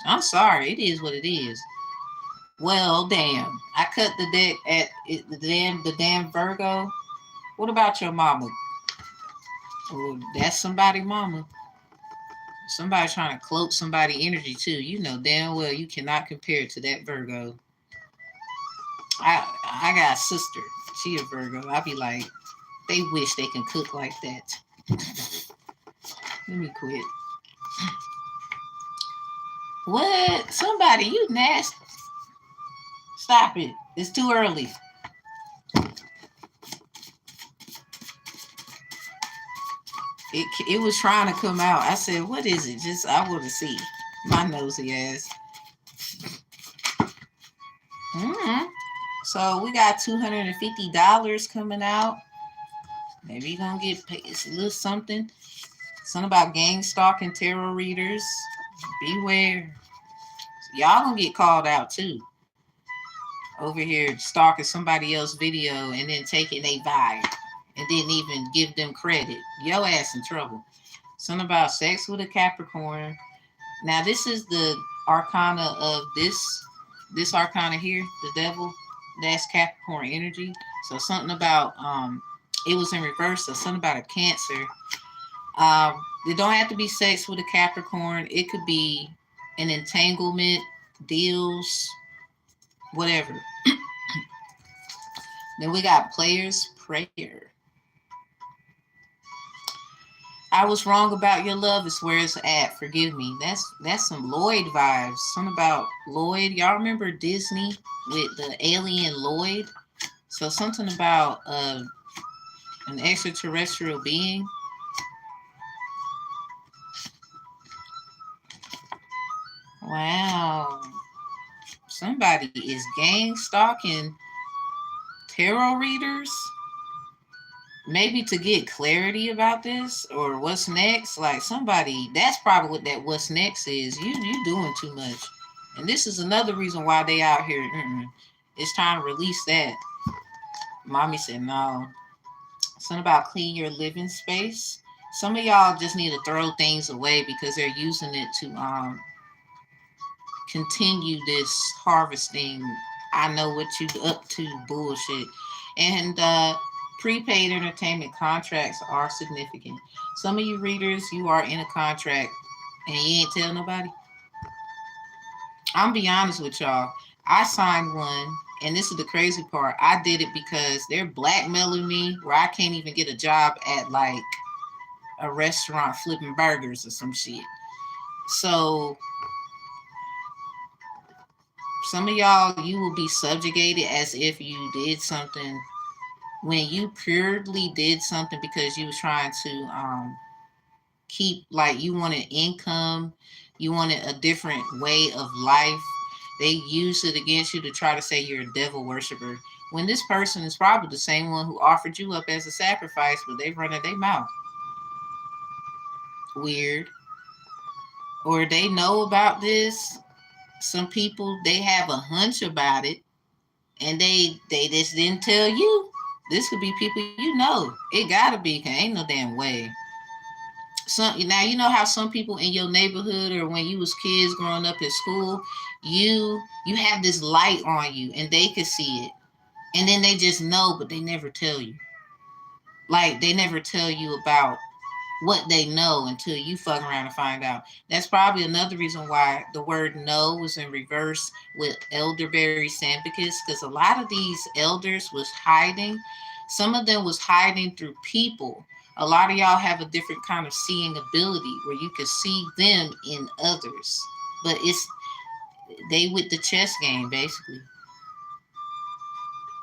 I'm sorry. It is what it is. Well, damn. I cut the deck at the damn Virgo. What about your mama? Well, that's somebody mama. Somebody trying to cloak somebody energy too. You know damn well you cannot compare to that Virgo. I got a sister. She a Virgo. I be like, they wish they can cook like that. Let me quit. What? Somebody, you nasty. Stop it. It's too early. It was trying to come out. I said, what is it? Just, I want to see. My nosy ass. Mm-hmm. So we got $250 coming out. Maybe you're going to get paid. It's a little something. Something about gang stalking tarot readers. Beware. Y'all going to get called out too. Over here stalking somebody else's video and then taking a vibe and didn't even give them credit. Your ass in trouble. Something about sex with a Capricorn. Now this is the arcana of this arcana here, the devil. That's Capricorn energy. So something about it was in reverse. So something about a Cancer. It don't have to be sex with a Capricorn. It could be an entanglement, deals, whatever. Then we got Player's Prayer. I was wrong about your love is where it's at. Forgive me. That's some Lloyd vibes. Something about Lloyd. Y'all remember Disney with the alien Lloyd? So something about an extraterrestrial being. Wow. Somebody is gang stalking tarot readers. Maybe to get clarity about this or what's next. Like somebody, that's probably what that what's next is. You doing too much. And this is another reason why they out here. It's time to release that. Mommy said no. Something about clean your living space. Some of y'all just need to throw things away because they're using it to continue this harvesting. I know what you up to bullshit. And prepaid entertainment contracts are significant. Some of you readers, you are in a contract and you ain't tell nobody. I'm be honest with y'all. I signed one, and this is the crazy part. I did it because they're blackmailing me where I can't even get a job at like a restaurant flipping burgers or some shit. So some of y'all, you will be subjugated as if you did something when you purely did something because you was trying to keep, like, you wanted income, you wanted a different way of life. They use it against you to try to say you're a devil worshiper. When this person is probably the same one who offered you up as a sacrifice, but they run at their mouth. Weird. Or they know about this. Some people, they have a hunch about it, and they just didn't tell you. This could be people you know. It gotta be, cause ain't no damn way. Now you know how some people in your neighborhood or when you was kids growing up at school, you have this light on you and they could see it. And then they just know, but they never tell you. Like they never tell you about what they know until you fuck around and find out. That's probably another reason why the word no was in reverse with elderberry sambucus, because a lot of these elders was hiding. Some of them was hiding through people. A lot of y'all have a different kind of seeing ability where you can see them in others. But it's they with the chess game basically.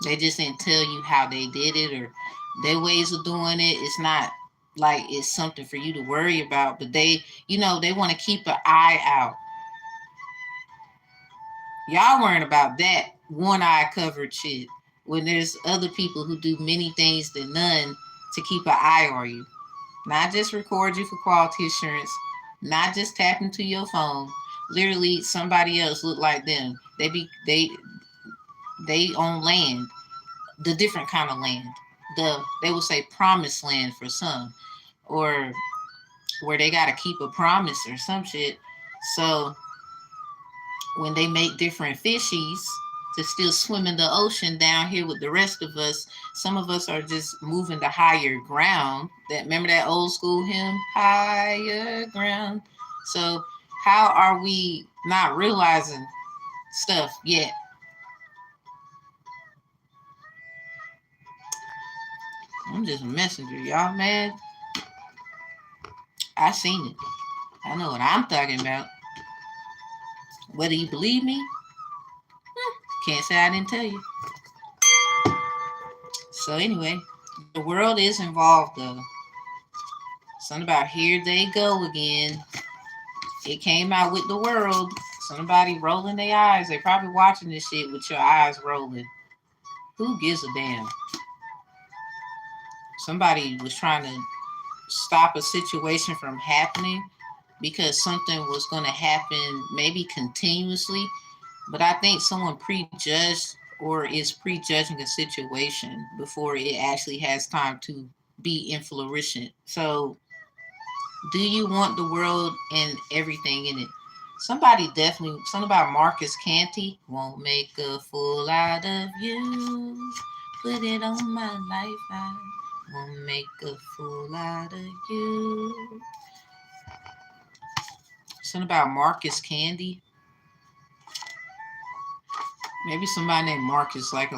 They just didn't tell you how they did it or their ways of doing it. It's not like it's something for you to worry about, but they want to keep an eye out. Y'all worrying about that one eye covered shit when there's other people who do many things than none to keep an eye on you. Not just record you for quality assurance, not just tap into your phone. Literally somebody else look like them. They own land, the different kind of land. They will say promised land for some, or where they gotta keep a promise or some shit. So when they make different fishies to still swim in the ocean down here with the rest of us, some of us are just moving to higher ground. That remember that old school hymn, higher ground. So how are we not realizing stuff yet? I'm just a messenger, y'all mad? I seen it. I know what I'm talking about. Whether you believe me, can't say I didn't tell you. So anyway, the world is involved though. Something about here they go again. It came out with the world. Somebody rolling their eyes. They probably watching this shit with your eyes rolling. Who gives a damn? Somebody was trying to stop a situation from happening because something was going to happen maybe continuously. But I think someone prejudged or is prejudging a situation before it actually has time to be in flourishing. So Do you want the world and everything in it? Somebody definitely, something about Marcus Canty. Won't make a fool out of you. Put it on my lifeline. Won't make a fool out of you. Something about Marcus Candy. Maybe somebody named Marcus like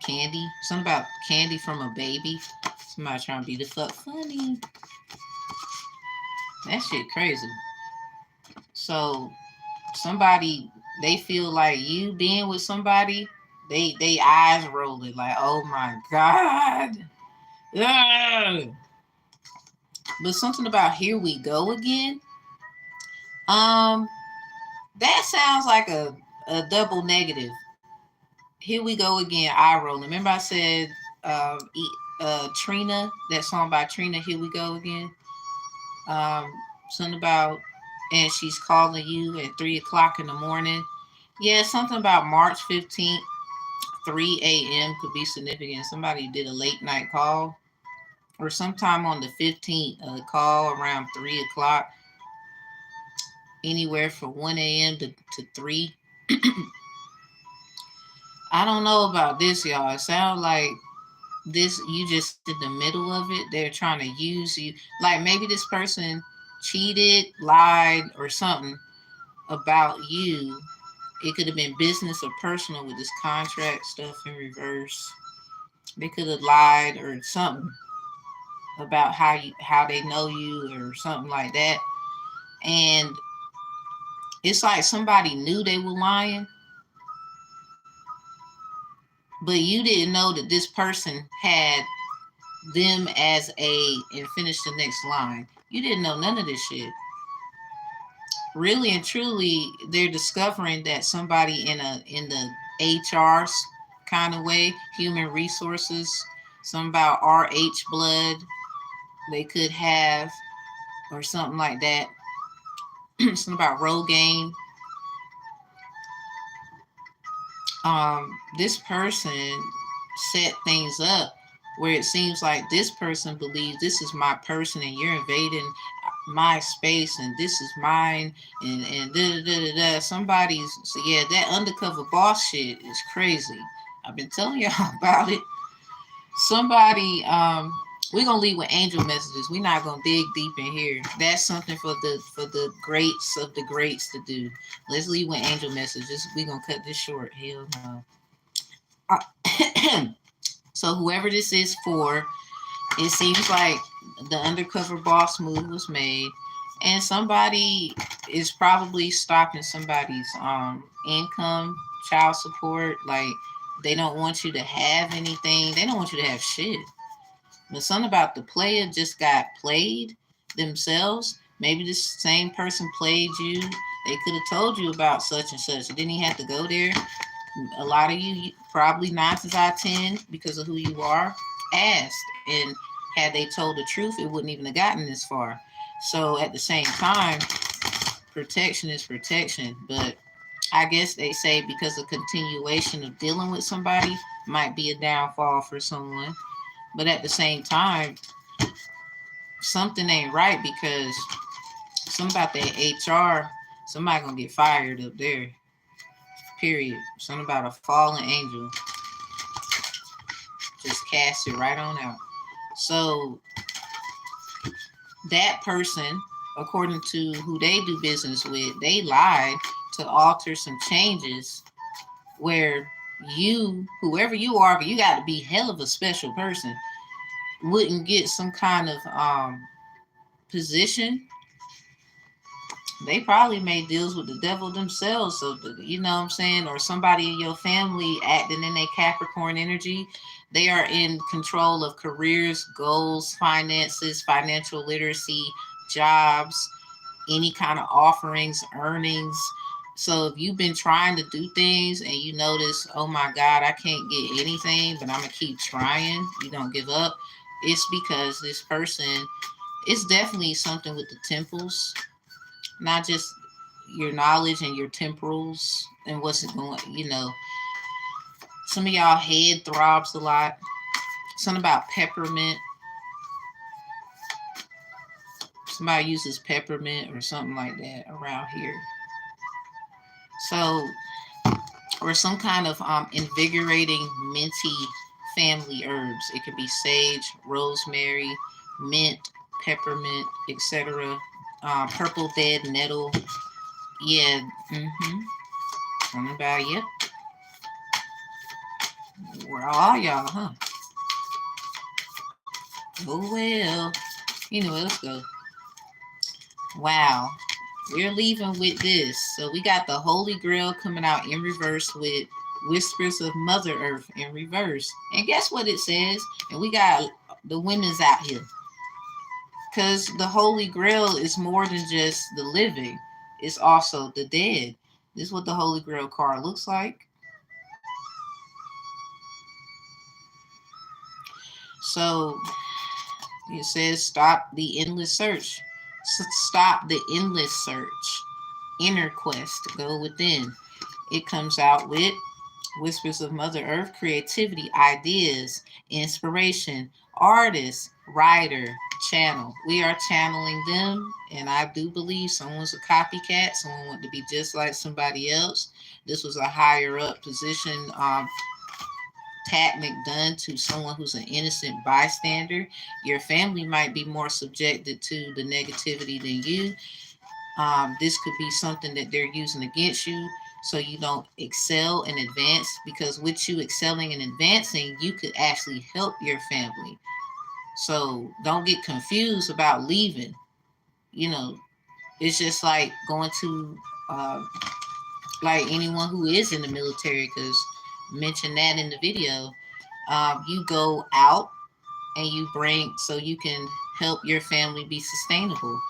candy. Something about candy from a baby. Somebody trying to be the fuck funny. That shit crazy. So somebody, they feel like you being with somebody, they eyes rolling like, oh my god. Ugh. But something about here we go again. Um, that sounds like a double negative. Here we go again, eye rolling. Remember I said Trina, that song by Trina, Here We Go Again. Um, something about, and she's calling you at 3 o'clock in the morning. Yeah, something about March 15th, 3 a.m. could be significant. Somebody did a late night call, or sometime on the 15th, a call around 3 o'clock, anywhere from 1 a.m. to 3. I don't know about this, y'all. It sounds like this, you just in the middle of it. They're trying to use you. Like maybe this person cheated, lied, or something about you. It could have been business or personal with this contract stuff in reverse. They could have lied or something about how they know you or something like that. And it's like somebody knew they were lying, but you didn't know that this person had them as a, and finish the next line. You didn't know none of this shit. Really and truly, they're discovering that somebody in the HR kind of way, human resources, some about RH blood they could have, or something like that. Something about Rogaine. This person set things up where it seems like this person believes this is my person and you're invading my space and this is mine, and da da da da. Somebody's, so yeah, that undercover boss shit is crazy. I've been telling y'all about it. Somebody, we're gonna leave with angel messages. We're not gonna dig deep in here. That's something for the greats of the greats to do. Let's leave with angel messages. We're gonna cut this short. Hell no. So whoever this is for, it seems like the undercover boss move was made, and somebody is probably stopping somebody's income, child support. Like they don't want you to have anything. They don't want you to have shit. But something about the player just got played themselves. Maybe this same person played you. They could have told you about such and such. Didn't he have to go there? A lot of you, probably 9 times out of 10, because of who you are, asked. And had they told the truth, it wouldn't even have gotten this far. So at the same time, protection is protection. But I guess they say because a continuation of dealing with somebody might be a downfall for someone. But at the same time, something ain't right because something about that HR, somebody gonna get fired up there. Period. Something about a fallen angel. Just cast it right on out. So that person, according to who they do business with, they lied to alter some changes where you, whoever you are, but you got to be hell of a special person, wouldn't get some kind of position. They probably made deals with the devil themselves. So, you know what I'm saying? Or somebody in your family acting in a Capricorn energy. They are in control of careers, goals, finances, financial literacy, jobs, any kind of offerings, earnings. So if you've been trying to do things and you notice, oh my God, I can't get anything, but I'm going to keep trying, you don't give up. It's because this person, it's definitely something with the temples, not just your knowledge and your temporals and what's going, some of y'all head throbs a lot. Something about peppermint. Somebody uses peppermint or something like that around here. So, or some kind of invigorating minty family herbs. It could be sage, rosemary, mint, peppermint, etc. Purple dead nettle. Yeah. Something about, yep. Where are y'all, huh? Oh well. Anyway, let's go. Wow. We're leaving with this. So we got the Holy Grail coming out in reverse with Whispers of Mother Earth in reverse. And guess what it says? And we got the women's out here. Because the Holy Grail is more than just the living. It's also the dead. This is what the Holy Grail card looks like. So it says stop the endless search. Stop the endless search. Inner quest. Go within. It comes out with Whispers of Mother Earth, creativity, ideas, inspiration, artist, writer, channel. We are channeling them, and I do believe someone's a copycat. Someone wanted to be just like somebody else. This was a higher up position tactic done to someone who's an innocent bystander. Your family might be more subjected to the negativity than you. This could be something that they're using against you so you don't excel and advance, because with you excelling and advancing, you could actually help your family. So don't get confused about leaving. You know, it's just like going to, like anyone who is in the military, because mentioned that in the video. You go out and you bring so you can help your family be sustainable.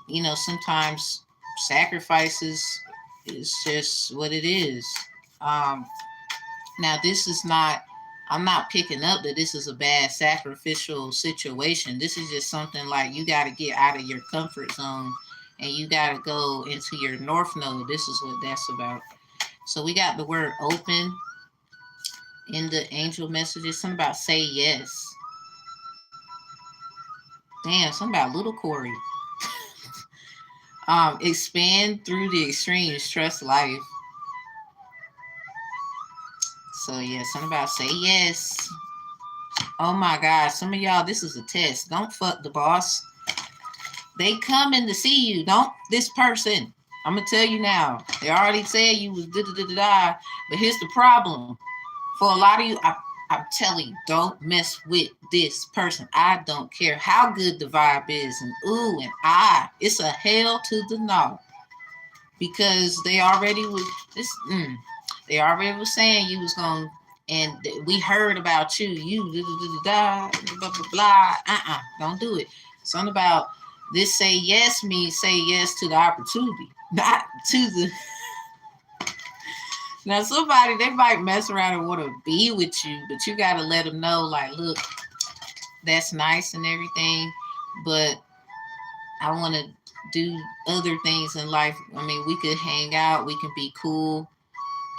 You know, sometimes sacrifices is just what it is. Um, Now, this is not, I'm not picking up that this is a bad sacrificial situation. This is just something like you got to get out of your comfort zone and you got to go into your north node. This is what that's about. So we got the word open in the angel messages. Something about say yes. Damn, something about little Corey. Expand through the extremes, trust life. So yeah, something about say yes. Oh my God, some of y'all, this is a test. Don't fuck the boss. They coming to see you. Don't this person. I'm gonna tell you now. They already said you was da da da da da. But here's the problem. For a lot of you, I'm telling you, don't mess with this person. I don't care how good the vibe is, and ooh and ah, it's a hell to the no. Because they already was this. They already was saying you was gonna, and we heard about you. You da da da da blah blah blah. Don't do it. Something about this. Say yes means say yes to the opportunity, not to the. Now somebody they might mess around and want to be with you, but you gotta let them know like, look, that's nice and everything, but I want to do other things in life. I mean, we could hang out, we can be cool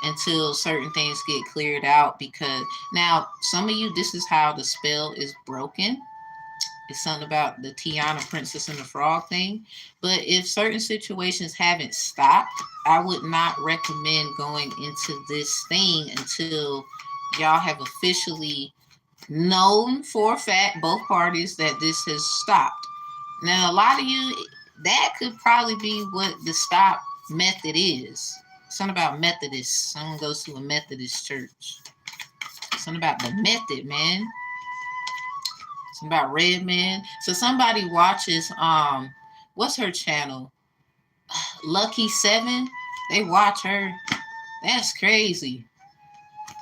until certain things get cleared out. Because now some of you, this is how the spell is broken. It's something about the Tiana Princess and the Frog thing. But if certain situations haven't stopped, I would not recommend going into this thing until y'all have officially known for a fact, both parties, that this has stopped. Now, a lot of you, that could probably be what the stop method is. Something about Methodist. Someone goes to a Methodist church. Something about the method, man. Something about Red Man. So somebody watches what's her channel? Lucky Seven. They watch her. That's crazy.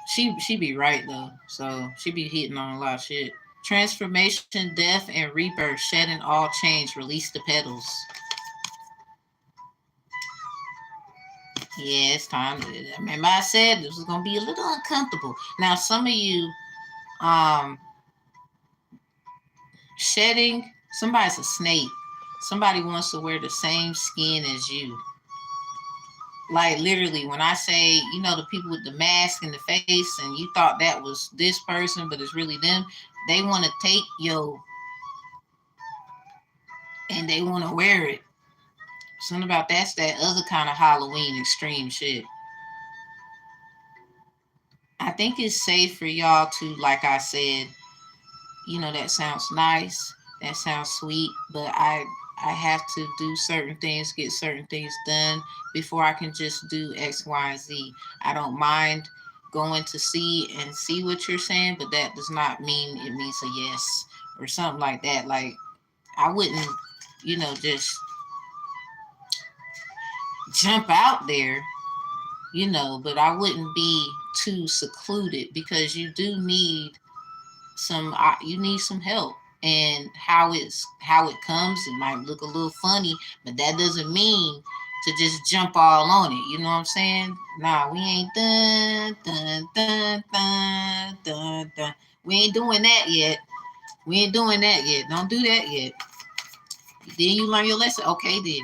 She be right though. So she be hitting on a lot of shit. Transformation, death, and rebirth, shedding all change, release the petals. Yeah, it's time. Remember I said this was gonna be a little uncomfortable. Now some of you, shedding, somebody's a snake. Somebody wants to wear the same skin as you. Like literally, when I say, you know, the people with the mask in the face, and you thought that was this person, but it's really them. They want to take your and they want to wear it. Something about that's that other kind of Halloween extreme shit. I think it's safe for y'all to, like I said, that sounds nice, that sounds sweet, but I have to do certain things, get certain things done before I can just do X, Y, and Z. I don't mind going to see what you're saying, but that does not mean it means a yes or something like that. Like I wouldn't, just jump out there, but I wouldn't be too secluded because you do need some help. And how it comes, it might look a little funny, but that doesn't mean to just jump all on it. You know what I'm saying? Nah, we ain't done, dun, dun, dun, dun, dun. We ain't doing that yet. We ain't doing that yet. Don't do that yet. Then you learn your lesson. Okay, then.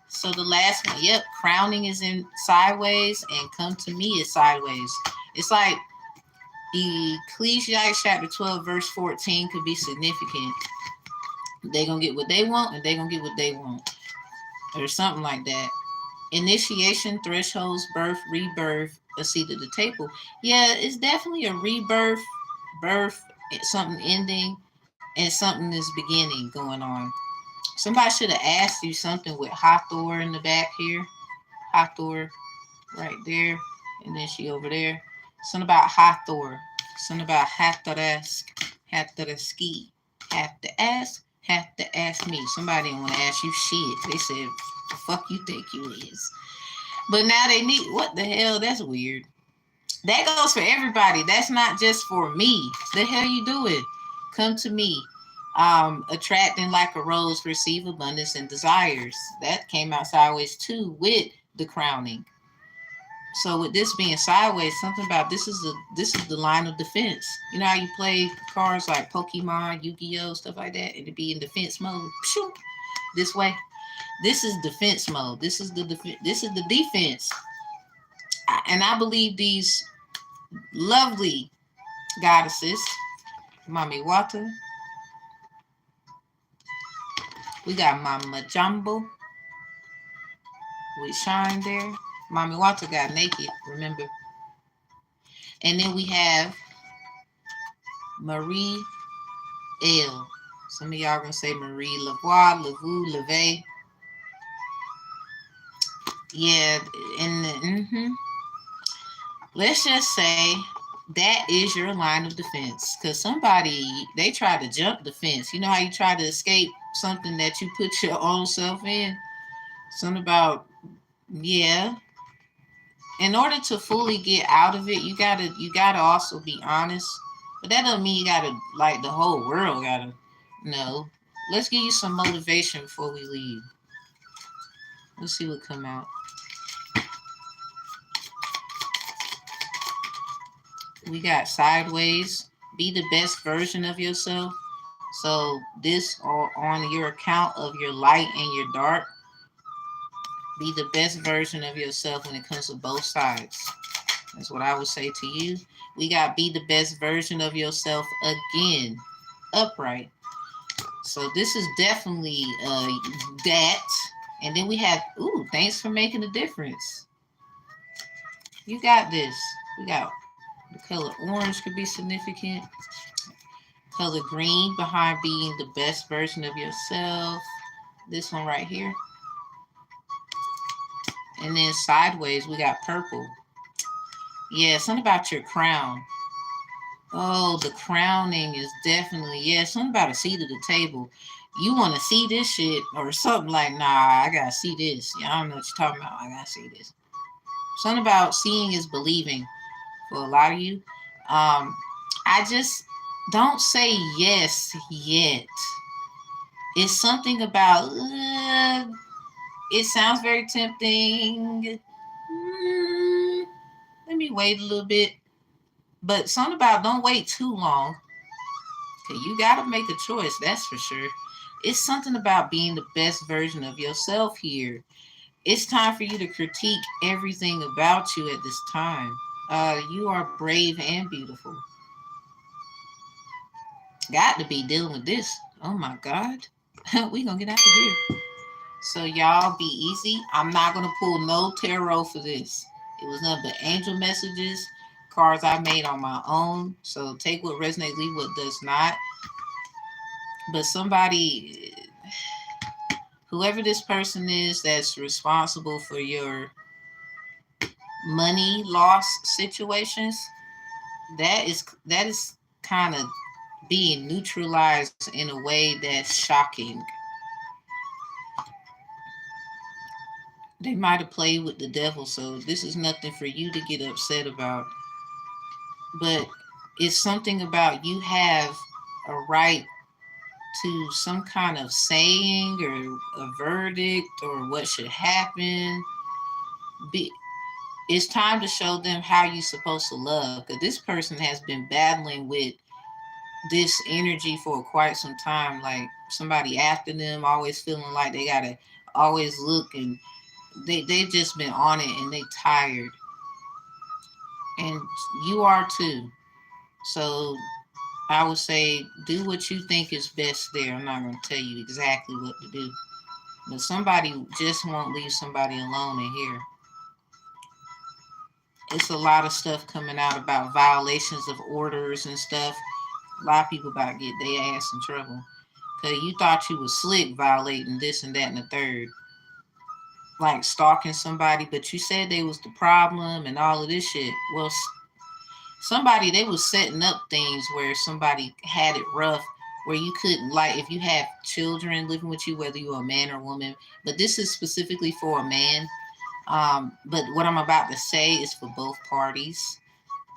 So the last one, yep, crowning is in sideways and come to me is sideways. It's like Ecclesiastes chapter 12, verse 14 could be significant. They're going to get what they want and they're going to get what they want. Or something like that. Initiation, thresholds, birth, rebirth, a seat at the table. Yeah, it's definitely a rebirth, birth, something ending, and something is beginning going on. Somebody should have asked you something with Hathor in the back here. Hathor right there. And then she over there. Something about Hathor. Something about Hatharesk. Hathareski. Have to ask me. Somebody didn't want to ask you shit. They said, the fuck you think you is? But now they need, what the hell? That's weird. That goes for everybody. That's not just for me. The hell you doing? Come to me. Attracting like a rose, receive abundance and desires. That came out sideways too with the crowning. So with this being sideways, something about this is the line of defense. You know how you play cards like Pokemon, Yu-Gi-Oh, stuff like that, and it'd be in defense mode. This way. This is defense mode. This is the defense. And I believe these lovely goddesses, Mami Water. We got Mama Djombo with Shine there. Mami Water got naked, remember? And then we have Marie L. Some of y'all gonna say Marie Laveau, Laveau, Laveau. Yeah, and let's just say that is your line of defense. Because somebody, they try to jump the fence. You know how you try to escape something that you put your own self in? Something about, yeah. In order to fully get out of it, you gotta also be honest. But that doesn't mean you gotta, like, the whole world gotta know. Let's give you some motivation before we leave. Let's see what come out. We got sideways. Be the best version of yourself. So this on your account of your light and your dark. Be the best version of yourself when it comes to both sides. That's what I would say to you. We got be the best version of yourself again. Upright. So this is definitely that. And then we have, ooh, thanks for making a difference. You got this. We got the color orange could be significant. Color green behind being the best version of yourself. This one right here. And then sideways, we got purple. Yeah, something about your crown. Oh, the crowning is definitely, yeah, something about a seat at the table. You want to see this shit or something like, nah, I got to see this. Yeah, I don't know what you're talking about. I got to see this. Something about seeing is believing for a lot of you. I just don't say yes yet. It's something about, it sounds very tempting. Let me wait a little bit. But something about don't wait too long. Okay, you got to make a choice, that's for sure. It's something about being the best version of yourself here. It's time for you to critique everything about you at this time. You are brave and beautiful. Got to be dealing with this. Oh my God. We gonna get out of here. So y'all be easy. I'm not gonna pull no tarot for this. It was nothing but angel messages, cards I made on my own. So take what resonates, leave what does not. But somebody, whoever this person is that's responsible for your money loss situations, that is kind of being neutralized in a way that's shocking. They might have played with the devil, so this is nothing for you to get upset about. But it's something about you have a right to some kind of saying or a verdict or what should happen. Be, it's time to show them how you're supposed to love. Because this person has been battling with this energy for quite some time. Like somebody after them, always feeling like they gotta always look, and they've just been on it and they tired. And you are too. So I would say do what you think is best there. I'm not going to tell you exactly what to do. But somebody just won't leave somebody alone in here. It's a lot of stuff coming out about violations of orders and stuff. A lot of people about to get their ass in trouble. Because you thought you was slick violating this and that and the third. Like stalking somebody, but you said they was the problem and all of this shit. Well, somebody, they was setting up things where somebody had it rough, where you couldn't, like if you have children living with you, whether you're a man or woman, but this is specifically for a man. But what I'm about to say is for both parties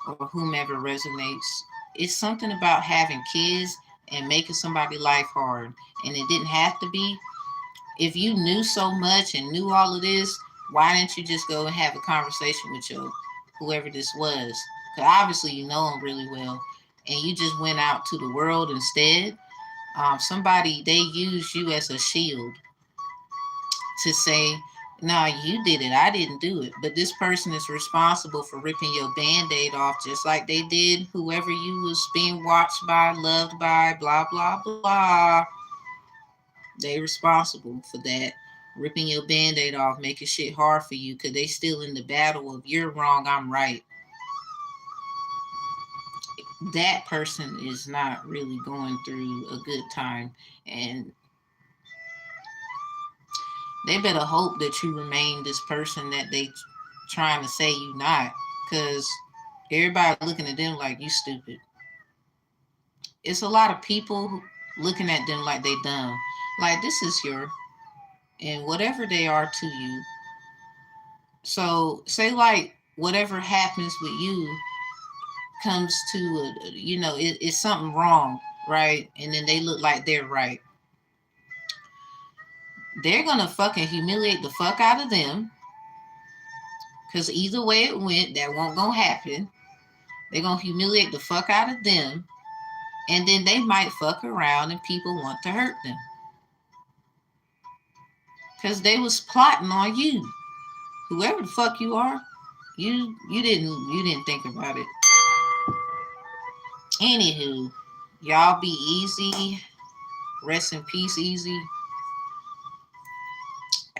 or whomever resonates. It's something about having kids and making somebody's life hard, and it didn't have to be. If you knew so much and knew all of this, why didn't you just go and have a conversation with your whoever this was? Because obviously you know them really well, and you just went out to the world instead. Somebody, they use you as a shield to say, "No, you did it. I didn't do it." But this person is responsible for ripping your band-aid off, just like they did whoever you was being watched by, loved by, blah blah blah. They responsible for that. Ripping your band-aid off, making shit hard for you because they still in the battle of you're wrong, I'm right. That person is not really going through a good time. And they better hope that you remain this person that they trying to say you not. Because everybody looking at them like you stupid. It's a lot of people looking at them like they dumb. Like this is your, and whatever they are to you. So say like whatever happens with you comes to it's something wrong, right? And then they look like they're right. They're gonna fucking humiliate the fuck out of them, because either way it went, that won't gonna happen. They're gonna humiliate the fuck out of them, and then they might fuck around and people want to hurt them because they was plotting on you. Whoever the fuck you are, you didn't think about it. Anywho, y'all be easy. Rest in peace, easy.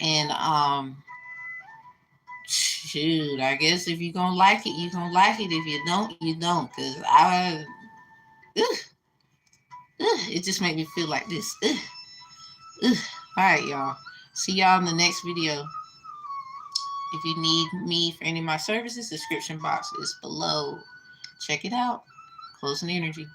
And shoot, I guess if you're gonna like it, you're gonna like it. If you don't, you don't. Cause ugh, it just made me feel like this. Ugh. All right, y'all. See y'all in the next video. If you need me for any of my services, description box is below. Check it out. Closing energy.